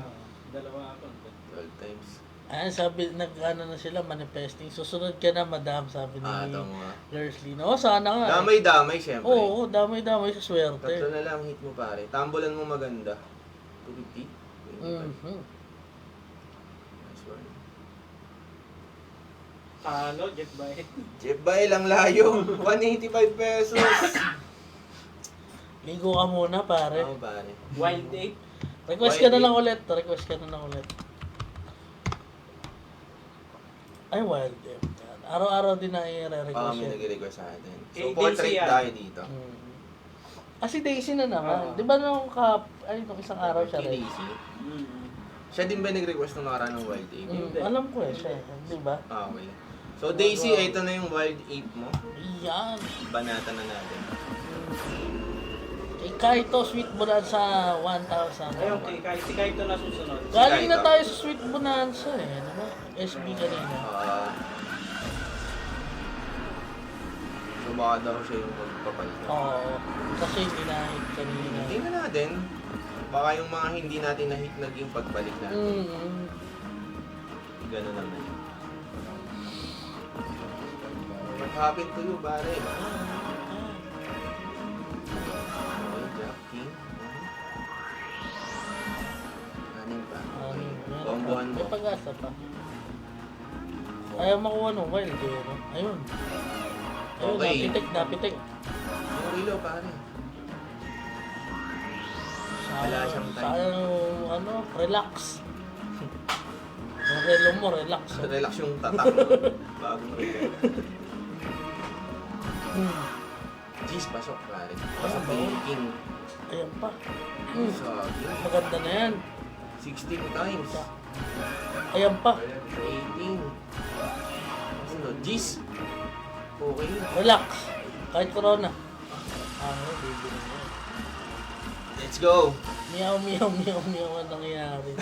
Dalawa ako. 12 times. Ayan, sabi, nag-ano na sila, manifesting. Susunod ka na, madam, sabi ni Ito nga. Lerceline. Oo, sana nga. Damay-damay, syempre. Oo, damay-damay sa swerte. Tatlo na lang hit mo pare. Tambulan mo maganda. 250. 25. Mhm. Nice one. Talo, Jeff Bael. Jeff Bael, ang layo. 185 pesos. Ligo ka muna, pare. Oo, pare. Wild 8. Request ka na lang ulit. Request ka na lang ulit. Ay, wild M. Yan. Araw-araw din na May i-request yan. nag-request sa atin. So, Eh, portrait Daisy yan. tayo dito. Si Daisy na naman. Di ba nung nung isang araw siya Si rin? Daisy. Siya din ba nag-request nung nakaraan ng Wild Ape? Alam ko eh, siya. Di ba? Okay. So, Daisy, ito na yung Wild Ape mo. Yan. Banata na natin. Kay Kaito, Sweet Bonanza 1,000. Ayun, si Kaito na susunod. Galing na Kaito. tayo sa Sweet Bonanza eh. Di ba? SB kanina. So baka daw siya yung magpapalit. Oo. Kasi hinahit kanina. Tingnan natin. Baka yung mga hindi natin na-hit naging pagbalik natin. Mm. Gano'n naman yun. What happened to you, pare? Okay, Jack King. Aning pa. Okay. Comboan mo. May pag-asa pa. Ayaw makuha ng wild eh. No? Ayun. Ayun, Okay. napitik. Yung relo, pare. Wala siyang time. Sayang, relax. Yung relo mo, relax. Relax yung tatak mo. Bagong relo. Jeez, pasok, pare. Pasok Ayun, yung King. Ayan pa. Sabi. Maganda na yan. 16 times. Ayan pa. 18. Ano, Jeez. Okay. Relax. Kahit corona. Baby na yan. Let's go. Meow, ang nangyayari.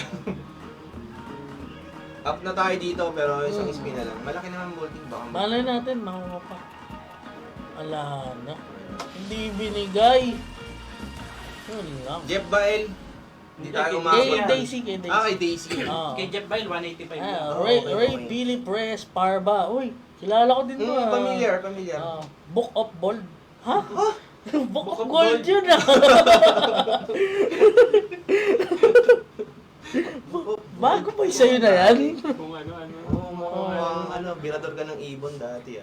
Up na tayo dito pero isang spin na lang. Malaki naman bolting baka. Malay natin, makuha pa. Ala na. Hindi binigay. Yun lang. Jeff Bael. Hindi tayo Kay umabot. Daisy. Kay Daisy. Ah. Kay Jeff Bile, 185 yun. Ray okay. Philip Reyes Parba. Uy, kilala ko din to. Familiar. Book of Gold. Ha? Book of of Gold Gold. yun Bago ba sa'yo na yan? Kung ano. Mukhang birador ka ng ibon dati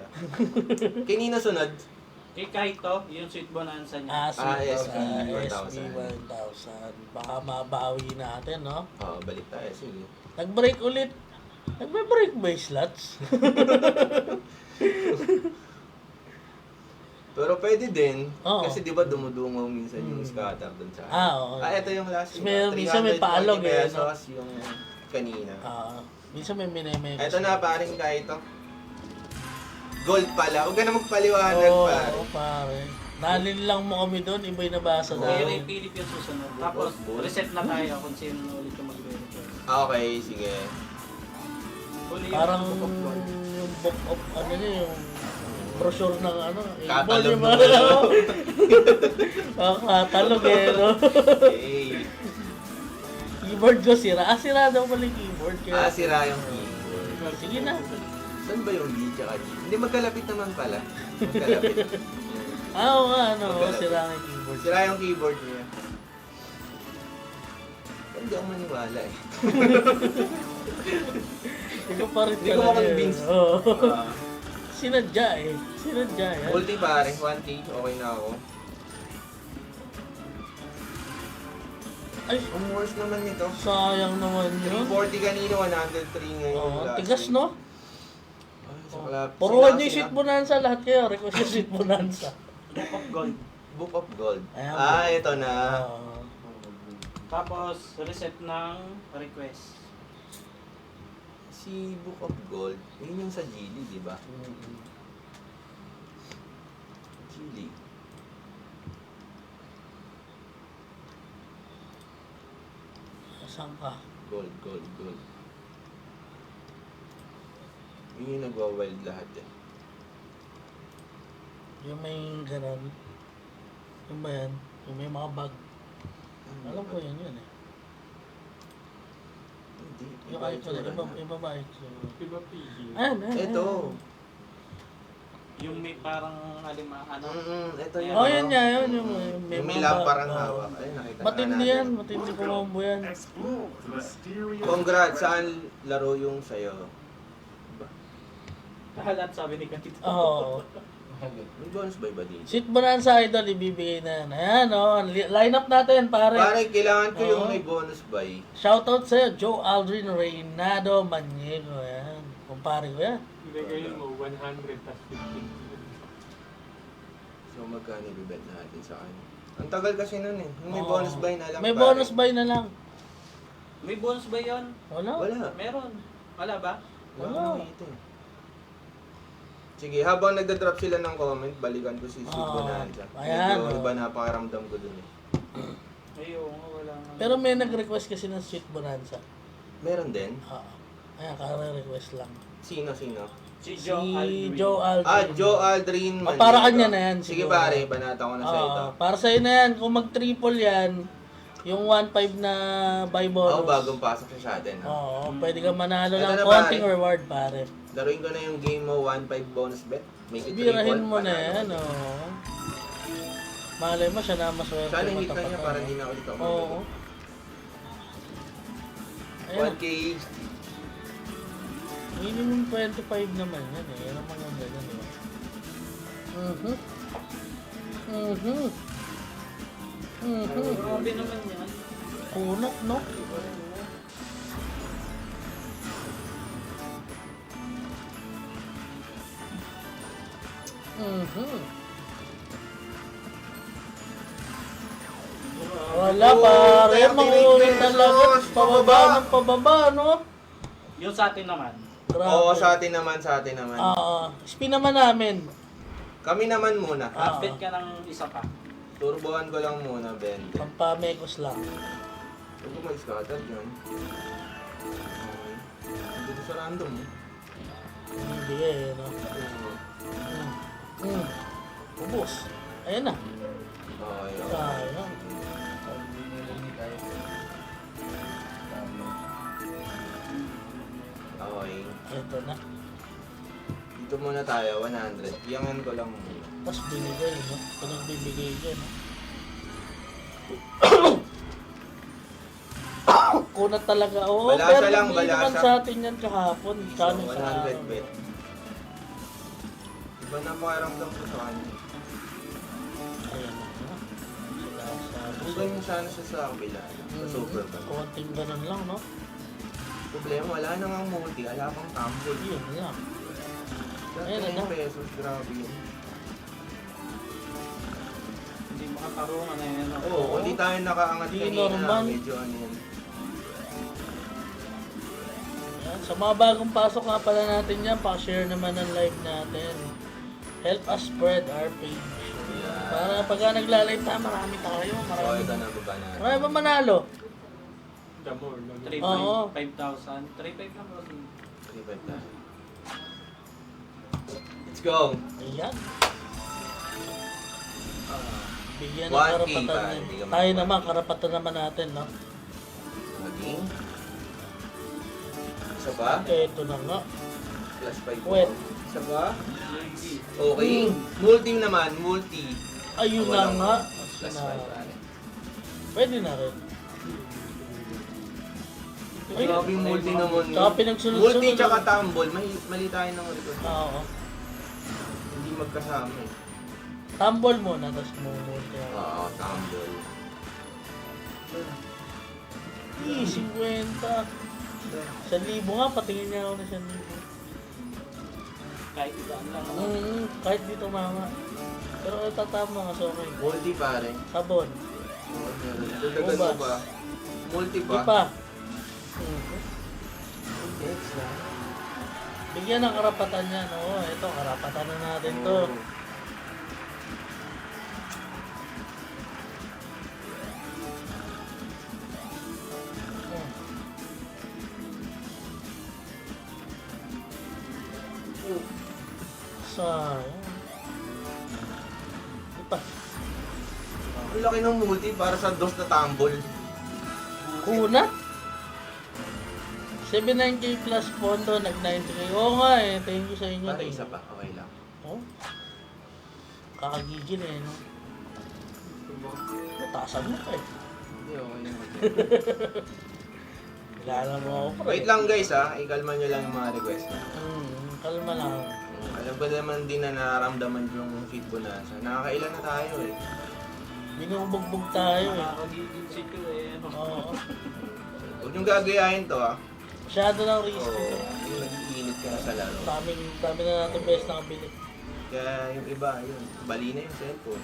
Kay Nino sunod. Kay Kaito, yung Sweet Bonanza niya. SP SP 1000. Baka mabawi natin, no? Oo, balik tayo. Sige. Nag-break ulit. Nagbe-break ba yung slots? Pero pwede din. Oo. Kasi di ba dumudungaw minsan yung scatter dun sa... Oo. ito yung last. Minsan may paalog pesos yung kanina. Minsan may minimix. Ito na, paring ka ito. Gold pala. Huwag ka na magpaliwanag, pare. Oo, pare. Nalin lang mo kami doon, iba yung nabasa Kay Ray namin. Philip yung susunod. Tapos, reset na tayo kung sino ulit yung mag-verify. Okay, sige. Huli Parang yung Book of Gold. yung book of, yung brochure ng Catalog yung mo. katalog no? Okay. Keyboard ko sira. Sira daw pala yung keyboard. Sira yung keyboard. Sige na. Saan ba yung D tsaka G? Hindi, magkalapit naman pala. Magkalapit. Oo nga, Magkalapit. sira ang keyboard. Sira yung keyboard niya. Hindi ako maniwala Hindi ko pa rin Hindi ko makonvince. Oo. Sinadya yan. Ulti pare, 1K. Okay na ako. Ay, Ang worst naman nito. sayang naman yun. 340 kanina, 103 ngayon. Oo, last tigas week. no? Ay, sa kalap- Puruan niyo yung sina- Sweet Bonanza lahat kayo. Request yung Sweet Bonanza. Book of Gold. Book of Gold. Ayan, Ito na. Tapos, reset ng request. Si Book of Gold, yun yung sa Geely, di ba? Geely. Saan ka? Gold. Yun yung nagwa-wild lahat Yung may ganun. Yung ba yan? Yung may mga bag. Alam ko yun eh. Hindi. Yung Iba kahit itsura na. iba ba itsura? Diba PG? Ayan. Ito. Yung may parang ano. Ito yung... Oh, yan nga yun. Yung Yung may mga lab bag. parang Oo. hawak. Ayun, nakita na Matindi natin. yan. Matindi kumambo yan. Congrats, saan laro yung sa'yo? Kahalat sabi ni Kaito. Oo. May bonus ba iba dito? Sweet Bonanza Idol, ibibigay na yan. Ayan line up natin pare. Pare, kailangan ko yung Oo. may bonus buy. Shoutout sa'yo, Joe Aldrin Reynado Maniego. Ayan. Kumpare ko yan. Ilagay mo 100 tas 50. So, magkano ibibet natin sa kanya? Ang tagal kasi nun eh. Yung may Oo. bonus buy na lang. May pare. bonus buy na lang. May bonus ba yun? Wala. Wala. Meron. Wala ba? Wala. Ito. Sige, habang nagda-drop sila ng comment, balikan ko si Sweet Bonanza. Ayan, Medyo oh. iba napakaramdam ko dun eh. Ayun, wala nga. Pero may nag-request kasi ng Sweet Bonanza. Meron din? Ayan, kare-request lang. Sino? Si Si Joe Aldrin. Joe Aldrin. Joe Aldrin. Para kanya na yan, Sige siguro. pare, banata ko na sa ito. Para sa'yo na yan. Kung mag-triple yan, yung 1.5 na buy bonus. Bagong pasok siya sa atin. Oo, pwede ka manalo Ito ng na, konting pare. reward, pare. Laruin ko na yung game mo, 1.5 bonus bet. Make it Birahin mo na panalo. yan, oo. Malay mo siya na maswerte. Sana hit na matapat niya na. para hindi na ulit ako. Oo. Ayun, 1K. minimum 25 naman yan eh. Yan ang maganda yan eh. Grabe naman yan. Kunat, no? Wala pare, mangulit talaga. Pababa ng pababa, no? Yung sa atin naman. Grabe. Oo, sa atin naman. Spin naman namin. Kami naman muna. Update ka ng isa pa. Turbohan ko lang muna, 20. Pampamekos lang. Huwag ko mag-scatter dyan. Okay. Dito sa random. Hindi eh, no? Ubus. Ayan na. Okay, okay. Sayang. Pag binili tayo. Okay. Ito na. Dito muna tayo, 100. Yangan ko lang muna. Tapos binigay, no? Pinagbibigay dyan, no? Kunat talaga. Oo, Balasa pero lang, hindi naman balasa. sa atin yan kahapon. So, Kano sa 100 bet. Iba na pakiramdam ko sa kanya. Ayan na. Kung ganyan sana siya sa kabila. Sa super ba? Konting ganun lang, no? Problema, wala na nga multi. Wala pang tumble. Yun lang. Ayun, 10 ano? pesos, grabe yun. Hindi makatarungan na yan. Oo, kung di tayo nakaangat Di kanina, normal. medyo ano yan. Ayan. Sa mga bagong pasok nga pala natin yan, pa-share naman ng live natin. Help us spread our page. Para pagka nagla-live tayo, marami tayo. So, Marami. ito na baba na. Marami ba manalo? The more, no? 3,500. Oo. 5,000. 3,500 lang bro. 35 na. Let's go! Ayan. Bigyan ng 1K karapatan pa, yan. hindi ka Tayo makuha. naman, karapatan naman natin, no? Maging. Isa pa? Ito na nga. Plus 5. Wet. Isa pa? Okay. Multi naman, multi. Ayun na Walang nga. Plus Na, 5 pare. pwede na rin. Ay, Grabe yung multi naman. Tsaka pinagsunod-sunod. Multi tsaka tumble, mali tayo ng record. Oo. Hindi magkasama eh. Tumble muna, tapos mumuti ako. Oo, tumble. 50. 1,000 nga, patingin niya ako na 1,000. Kahit ibang lang. Kahit dito mama. Pero tatama nga, so okay. Multi pare. Sabon. Dagdagan mo Ubas. pa. Multi Di pa. pa. Next na. Bigyan ng karapatan niya. Oo, ito, karapatan na natin to. Sayang. Di pa. Ang laki ng multi para sa dos na tumble. Kuna? 79k plus pondo, nag 90k. Oo nga eh, thank you sa inyo. Para Thank isa you. pa, okay lang. Oh? Kakagigil eh, no? Natasan mo pa eh. Hindi, okay lang. Kilala mo ako pa Wait lang guys ha, ikalma nyo lang yung mga request na. Kalma lang. Alam ko naman din na nararamdaman yung feed ko na. Nakakailan na tayo eh. Binubugbog tayo eh. Nakakagigil si Q eh. Ano? Oo. Huwag nyung gagayahin to ha. Masyado ng risk Oo, ito. yung nag-iinit ka na sa laro. Dami na natin best nakabili. Kaya yung iba, yun, bali na yung cellphone.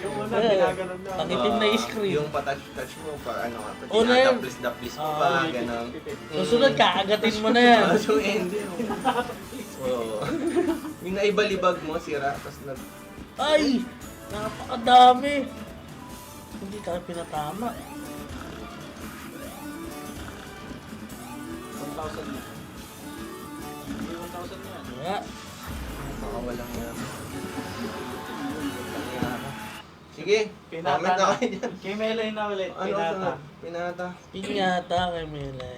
Yung una, Eh, ginaganon na. ang itim na screen. Yung patouch mo, pa ano ka, pa Una yun. tinadaplis-daplis mo Oo, pa, yun. gano'n. Susunod, kaagatin mo na yan. So, hindi. Oo. Yung naibalibag mo, sira, tapos nag... Ay! Napakadami! Hindi tayo pinatama. 1,000 na. 1,000 yan. Kaya, Baka walang yan. Sige, Pinata comment na na. kayo dyan. Kay Melay na ulit. Ano Pinata. sunod? Pinata. pinyata kay Mela.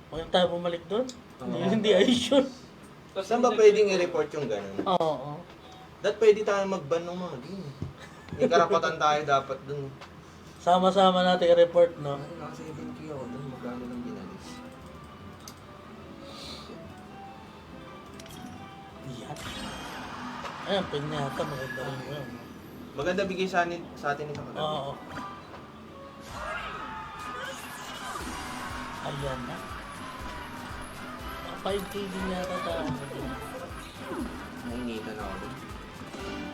Huwag tayo bumalik doon. Oo. Hindi ayos yun. Tapos Saan ba pwedeng i-report yung ganun? Oo. That pwede tayo mag-ban ng mga game. May karapatan tayo dapat dun. Sama-sama natin i-report, no? Ano, naka 7K ako dun. Magkano lang binalis? Yan. Ayan, pinyata. Maganda rin yun. Maganda bigay sa atin ito kagabi. Oo. Ayan na. 5K din yata tayo. Nainitan ako dun.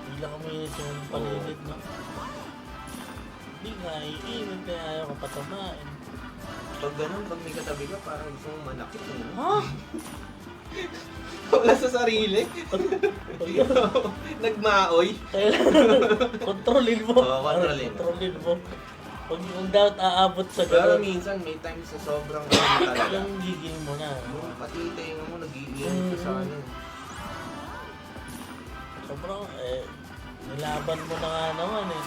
Hindi lang umiinit yung paligid, no? Hindi nga, iinit kaya ayaw ka patamain. Pag ganun, pag may katabi ka, parang gusto mong manakit. Ano? Ha? Wala sa sarili. Nagmaoy. Kailangan kontrolin mo. Oo, kontrolin. Kontrolin mo. Huwag dapat aabot sa Pero gano'n. minsan, may times na sobrang ano talaga. Yung gigil mo na. Yung pati tenga mo, nag-iinit ka sa ano. Sobrang, nilaban mo na nga naman eh.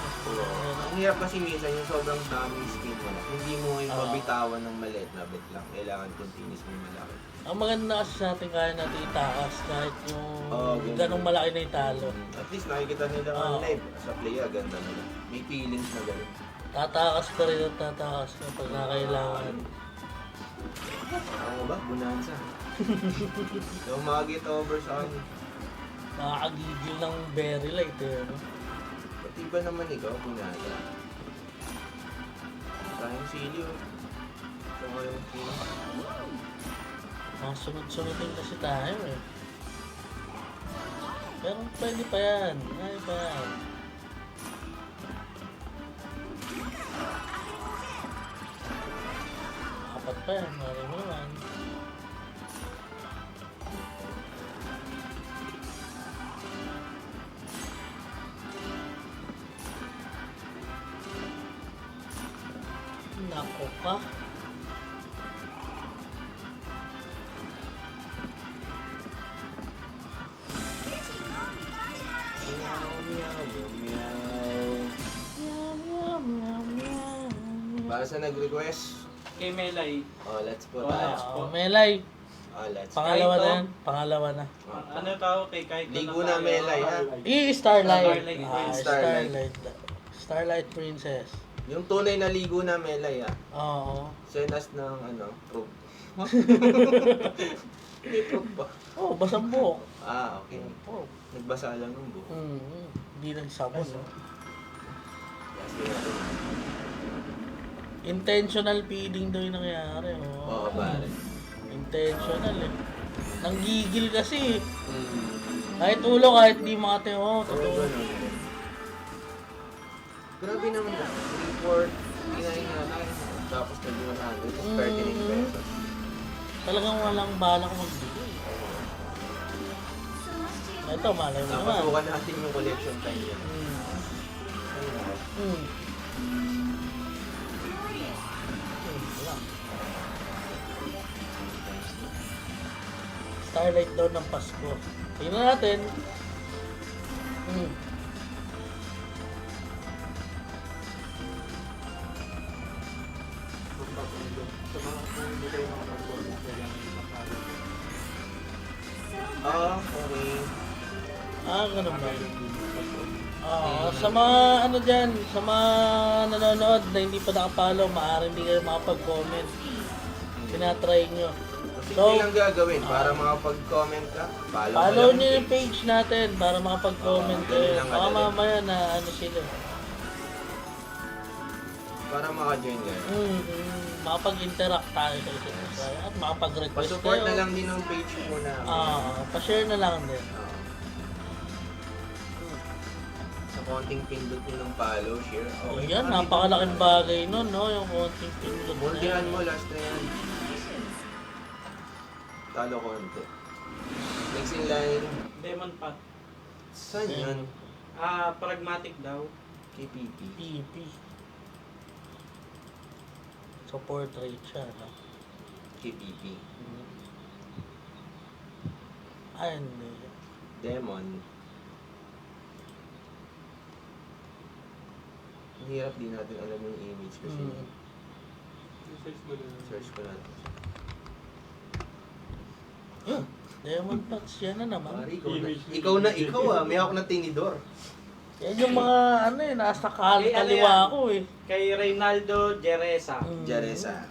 Ang hirap kasi minsan yung sobrang daming skin mo na. Hindi mo yung Oo. mabitawan ng maliit na bit lang. Kailangan continuous mo malaki. Ang maganda kasi sa atin kaya natin itaas kahit yung Oo, ganun. ganong malaki na italo. At least nakikita nila Oo. ang live. Sa play, ganda nila. May feelings na gano'n. Tatakas ka rin at tatakas ka pag nakailangan. Ano ba? Bonanza. Yung mga get over sa akin. Nakakagigil ng very light eh. No? Pati ba naman ikaw, Bonanza? Tayong sili oh. Ito nga yung feeling. Mga sunod-sunodin kasi tayo eh. Pero pwede pa yan. Ay pa yan. Apat pa yan. Mali mo naman. Nako ka. Para sa nag-request, Kay Melay. oh, let's po Oh, tayo. let's po. Melay. Oh, let's Pangalawa na Kaito. yan. Pangalawa na. Ano tao kay Kaito Ligo na Melay ha. Starlight. Starlight Ah, Starlight. Starlight. Starlight Princess. Yung tunay na ligo na Melay ha. Oo. Senas ng ano, proof. May proof ba? Oh, basang buhok. Ah, okay. Oh. Nagbasa lang ng buhok. Hindi nagsabon. No? Yes, yes. Intentional feeding daw yung nangyari. Oo, pare. Intentional eh. Nanggigil kasi. Mm. Kahit ulo, kahit di makate. Oh, Oo, totoo. ganun. Grabe naman na. Report, kinain na tayo. Tapos nag-100, tapos 39 pesos. Talagang walang balak magbigay. Ito, malay mo naman. Napasukan natin yung collection time yun. Mm. Ayun ako. Mm. Wala. Starlight daw ng Pasko. Tingnan natin. Mm. Sa mga kung hindi kayo makapag-work, kailangan yung makapag. Ah, okay. Ganun ba? Sa mga ano dyan, sa mga nanonood na hindi pa nakapalo, maaari hindi kayo makapag-comment. Tinatry nyo. Simple So, lang gagawin para makapag-comment ka. Follow follow mo nyo lang yung page natin para makapag-comment Oo, kayo. ganun lang Baka kadali. mamaya na ano sila. para maka-join kayo. Makapag-interact tayo sa isa't isa. At makapag-request Pa-support kayo. na lang din ng page mo na. Pa-share na lang din. Sa konting pindot nyo ng follow, share. Oh, yan, napakalaking bagay nun, no? Yung konting pindot na Multihan yan. mo, last na yan. Talo konti. Next in line. Demon Path. Saan yan? Pragmatic daw. KPP. PP. So, portrait siya, no? KPP. Ay, hindi. Demon. Ang hirap din natin alam yung image kasi Hmm. Search mo na. search ko natin. Yun. Demon Touch, yan na naman. Pare, ikaw na, Image. ikaw may hawak na tinidor. Yan yung mga ano eh, nasa Eh, ano kaliwa yan? ko eh. Kay Reynaldo Jeresa. Hmm. Jaresa.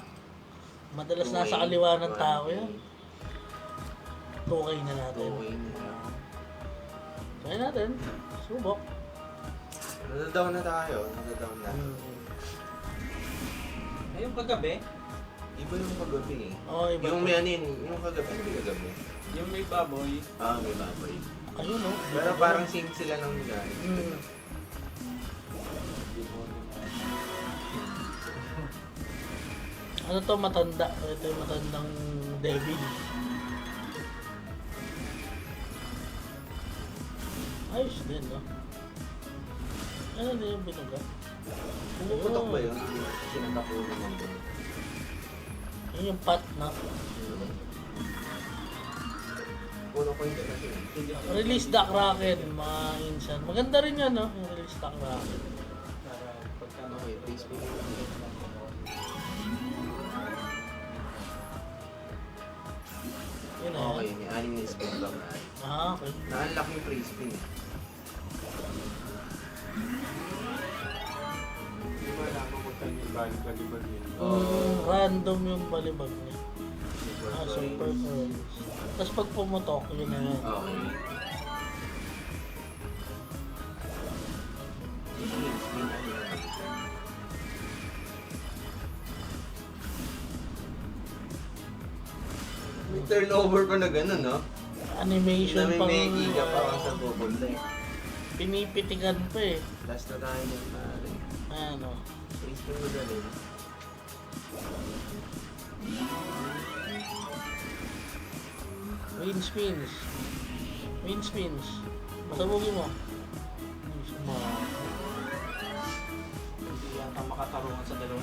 Madalas Okay. nasa kaliwa ng tao Okay. yan. 2K na natin. Okay na. Try natin. Subok. Nadadown na tayo. Nadadown na. Ngayong kagabi, Iba yung kagabi eh. Oo, iba. Yung may anin, yung kagabi, ano yung kagabi? yung may baboy, Ah, may baboy. Ayun oh. Pero parang same sila ng lugar. Hmm. Ano to matanda? Ito yung matandang devil. Ayos din, no? Ano din yung binuga? Pumuputok ba yun? Sinatapo naman doon. Yun yung pot na. Puno ko yung kasi. Release the Kraken, mga insan. Maganda rin yan, no? Yung Release the Kraken. para pagka Okay, please pick it. Yun na Okay, yan. may anim na spin ba na? Ah, okay. Na-unlock yung free spin eh. Hindi mo alam kung saan yung balik-balik yun. Random yung balibag niya. Super Ah, coins. super coins. Tapos pag pumutok, yun na yan. Okay. Spin, spin, ano yun? May turnover pa na gano'n, no? Animation Na pang... may giga pa kang sa pupunta eh. Pinipitikan pa eh. Last na tayo ng pare. Ano. Free spin mo dali. Wind spins. Wind spins. Pasabugin mo. Ay, suma. hindi yata makatarungan sa 2,000.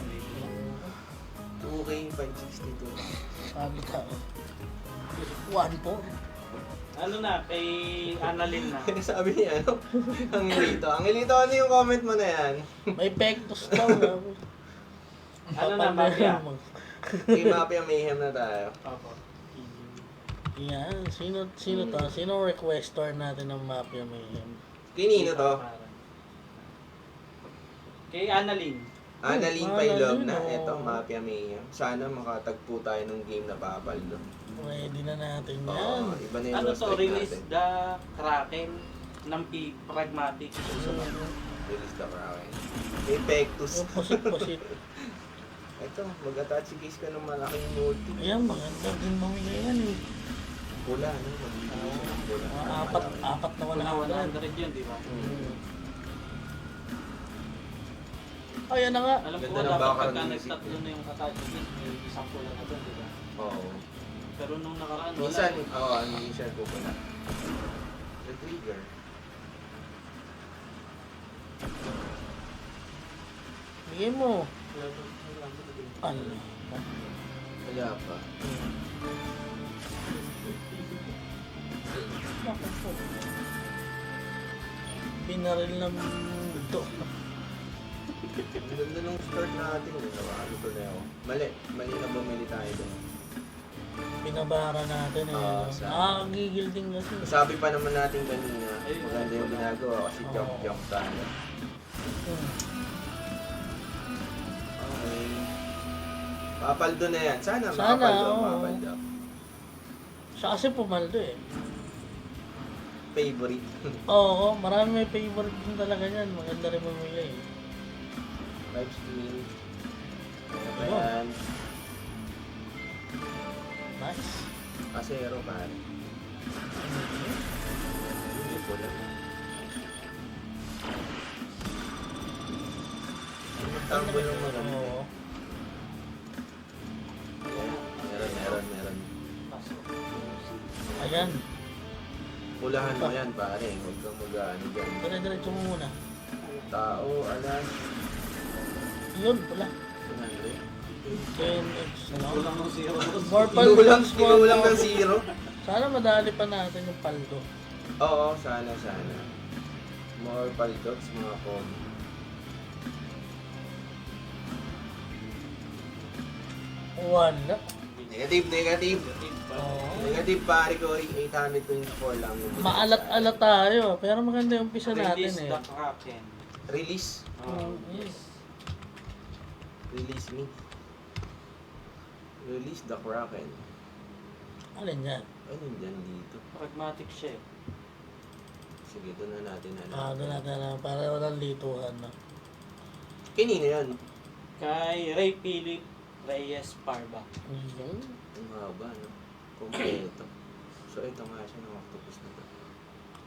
2K 562. Sabi ka. 1-4. Ano na, kay Annalyn na. Sabi niya, ano? Angelito. Angelito, ano yung comment mo na yan? May pectus daw. Sabi. Ano na, Mafia? Kay Mafia Mayhem na tayo. Opo. Yan. Sino to? Sino requestor natin ng Mafia Mayhem? Kinino to? Kay Annalyn. Annalyn Pailog na. Annalyn, Ito, oh. Mafia Mayhem. Sana makatagpo tayo ng game na papaldo. Ready na natin yan. Oo, iba na yung Ano roster to, release natin. the Kraken ng Pragmatic. Release the Kraken. May Pectus. Yung pusit-pusit. Ito, mag-attach case ka ng malaking multi. Ayan, maganda din mamigay yan eh. Pula, no? Magbibigay siya ng pula. Mga apat na Wala 100. 100 yun, di ba? Ayan na nga. Alam ko, Ganda ng dapat background pagka music. nag-tatlo na yung attachment, may isang pula na doon, di ba? Oo. Pero nung nakaraan, wala. Minsan, oo, minsan ko pala. The trigger. Bigay mo. Ano? Wala pa. Binaril ng mundo. Ang ganda nung start natin. Ano to na ako? Mali na bumili tayo doon. Binabara natin eh. Nakakagigil din kasi. Sabi pa naman natin kanina, maganda yung ginagawa kasi Oo. jump tayo. Hmm. Okay. Papaldo na yan. Sana Sana, makapaldo ang oo. papaldo. Siya kasi pumaldo eh. Favorite. Oo, marami may favorite din talaga yan. Maganda rin mamili eh. Live stream. Ano ba Oo. yan? Nice. Pasero pare. Hindi ko lang. Magtambo yung mga Oo. Meron. Ayan. Pulahan mo yan pare. Huwag kang mag-ano dyan. Dire-diretso mo muna. Tao, alas. Yun, pala. 100. 10x, ano? Kulang ng zero. More Inuulang points, more ng power. zero. Sana madali pa natin yung paldo. Oo, sana. More paldogs, mga common. Wala. Negative. Oo. Negative pare ko, 824 lang. yung Maalat-alat tayo. Pero maganda yung umpisa natin Release eh. the Kraken. Release. Yes. Release me. Release the Kraken. Alin yan? Ano dyan dito? Pragmatic siya eh. Sige, doon na natin Doon natin na para walang lituhan. No? Kanina yan. Kay Ray Philip Reyes Parba. Yung Ang haba, no? Kompleto. So, ito nga siya ng octopus na to.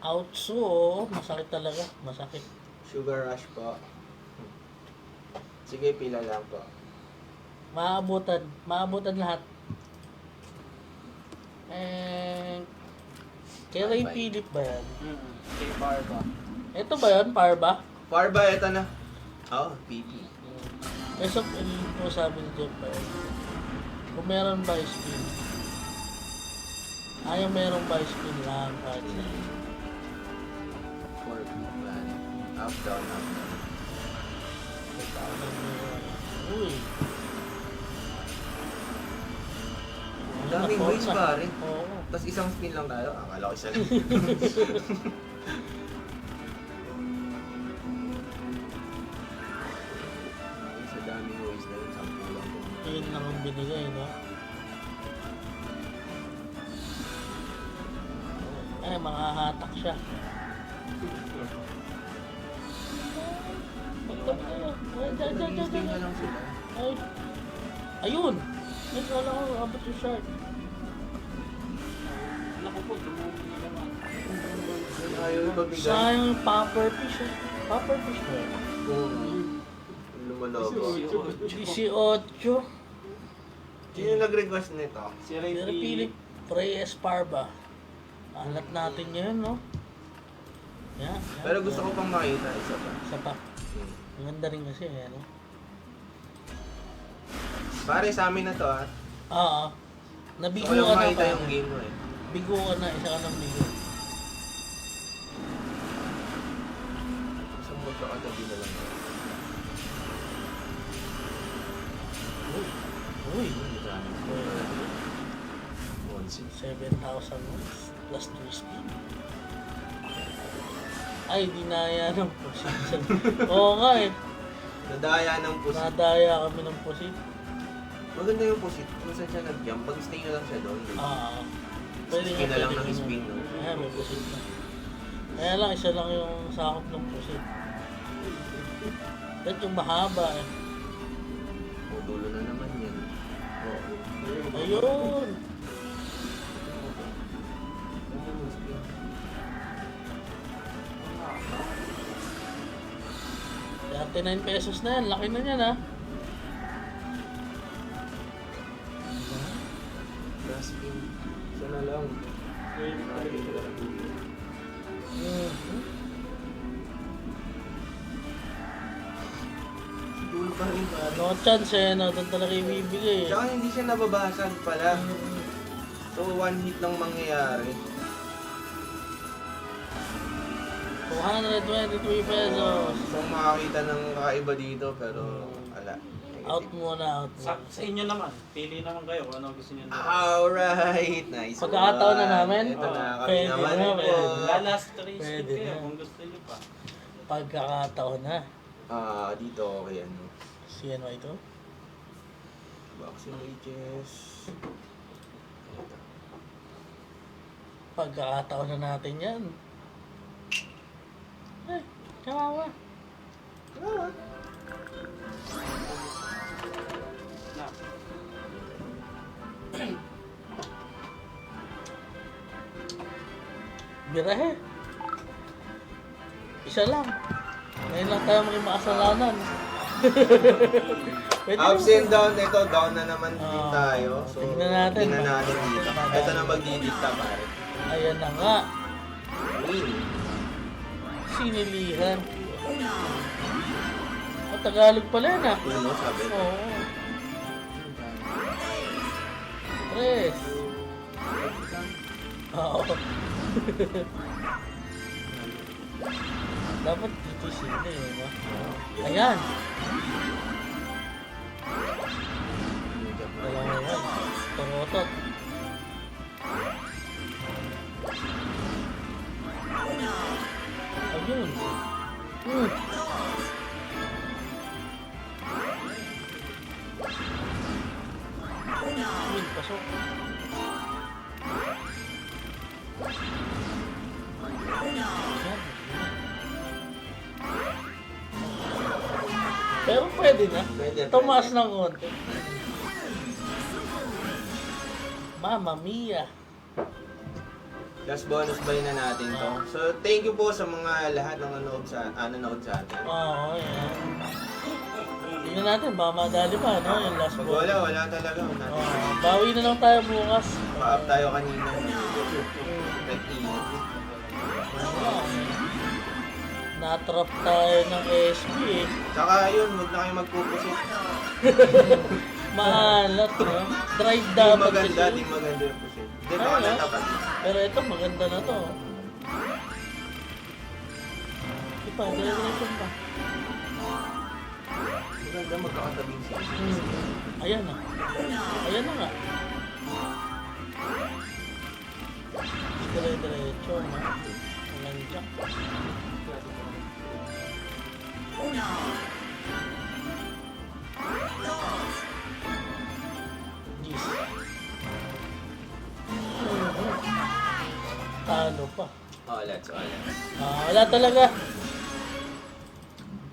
outso, oh. Masakit talaga. Masakit. Sugar rush po. Sige, pila lang po. Maabutan. Maabutan lahat. Eh, kay Ray Bye-bye. Philip ba yan? Kay Parba. Ito ba yan? Parba? Parba, ito na. Oh, PP. Eso, po sabi ni Jeff ba yan? Kung meron ba spin? Ayaw meron ba spin lang. Kahit na. 4 plan. Up, down, up, down. Uy. Ang daming ways, pare. Oo. Tapos isang spin lang tayo. Akala ko isa lang. Ay, sa daming ways na yun. 10 lang po. Yun lang ang binigay, no? Ay, makahatak siya. Ay, dyan. Spin na lang sila. Ay. Ayun! Ay, kala ko, abot yung shark. Naku po, dumumi na naman. Ayaw ibabigay. Sayang yung popper fish. Eh. Popper fish ba yun? Lumalobo. 18. Sino nag-request nito? Si Ray Pero Philip. Philip Reyes Parba. Alat natin ngayon, no? Yan. Pero gusto ko pang makita isa pa. Isa pa. Ang ganda rin kasi, eh, no? Pare, sa amin na to ah. Oo. Gusto Nabigo ko lang ka na makita pa. yung game mo eh. Bigo ka na, isa ka ng bigo. Isang magkakatabi na lang. Uy. Monsi. 7,000 plus 2 speed. Ay, dinaya ng position. Oo nga eh. Nadaya ng pusit. Nadaya kami ng posit. Maganda yung pusit. Kung saan siya nag-jump, pag-stay na lang siya doon. Pwede Spin na lang ng ganun. spin, no? Ayan, may posit na. Kaya lang, isa lang yung sakop ng posit. At yung mahaba eh. O, dulo na naman yan. Ayun! 39 pesos na yan. Laki na yan, ha? Last spin. Siya na lang. Dulo pa rin pa. No chance eh, no? Doon talaga ibibigay eh. Tsaka hindi siya nababasag pala. So, one hit lang mangyayari. 223 pesos. So, makakita ng kakaiba dito, pero wala. Out muna, out Sa, muna. sa inyo naman, pili naman kayo kung ano gusto niyo. Alright, nice Pagkakataon na one. namin? Ito na kami Pwede naman na, po. pwede. Last 3 spin Pwede kayo na. kung gusto niyo pa. Pagkakataon na. Dito okay ano. Si ano ito? Boxing wages. Ito. Pagkakataon na natin yan. Ay, kawawa. Na. Birahe. Isa lang. Ngayon lang tayo maging makasalanan. Pwede Ups naman. and down, ito down na naman din tayo. So, tingnan natin. tingnan natin dito. Ito na magdidikta pare. Ayan na nga. Win. Sinilihan. Tagalog pala yan ah. Uno, sabi. Oo. Tres. Oo. Dapat dito sila eh, ba? Ayan. Dalawa yan. Torotot. Ayun. Ayun, pasok. Ayan. Pero pwede na. Pwede, Tumaas pwede. ng konti. Mamma mia. Last bonus buy na natin to. So, thank you po sa mga lahat ng nanood sa atin. Oo, yan. Tingnan natin, baka madali pa, no? Yung last Pag ball. wala talaga. Wala Bawi na lang tayo bukas. Pa-up tayo kanina. Nag-init. Natrap tayo ng SP eh. Tsaka yun, huwag na kayo magpupusit. Maalat, no? Drive Di dapat maganda, kasi. di maganda yung pusit. Di ba Ano? na tapat? Pero ito, maganda na to. Di pa, dire-diretso pa. Maganda magkakatabing siya. Ayan na. Ayan na nga. Dire-diretso, no? Walang jack. Jeez. Talo pa. Let's. Wala talaga.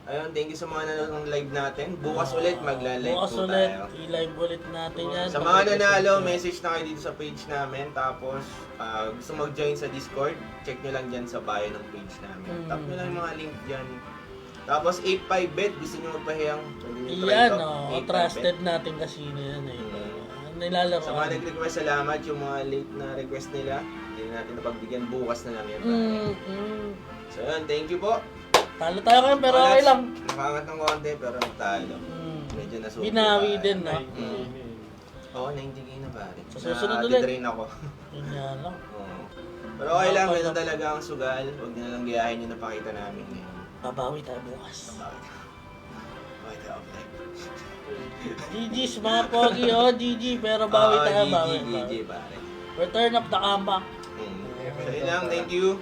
Ayun, thank you sa mga nanonood ng live natin. Bukas ulit, magla-live Bukas po ulit. tayo. I-live ulit natin yan. Sa mga nanalo, message na kayo dito sa page namin. Tapos, gusto mag-join sa Discord, check nyo lang dyan sa bio ng page namin. Tap nyo lang yung mga link dyan. Tapos, 85bet, gusto nyo magpahiyang. pwede nyo try Yan, to. 85bet. trusted natin casino yan eh. Nilalaro. Sa mga nag-request, salamat. Yung mga late na request nila, hindi na natin napagbigyan. Bukas na lang yan. So, yun, thank you po. Talo tayo kayo pero okay lang. Nakaangat ng konti, pero talo. Medyo nasubo. Binawi din, no? Oo, 90k na pare. Sa susunod ulit. Na-drain ako. Yun nga lang. Oo. Pero okay lang, ganun talaga ang sugal. Huwag nyo na lang gayahin yung napakita namin ngayon. Babawi tayo bukas. Okay, okay. GG's mga pogi, GG. Pero bawi tayo, bawi. GG, pare. Return of the comeback. So yun lang, thank you.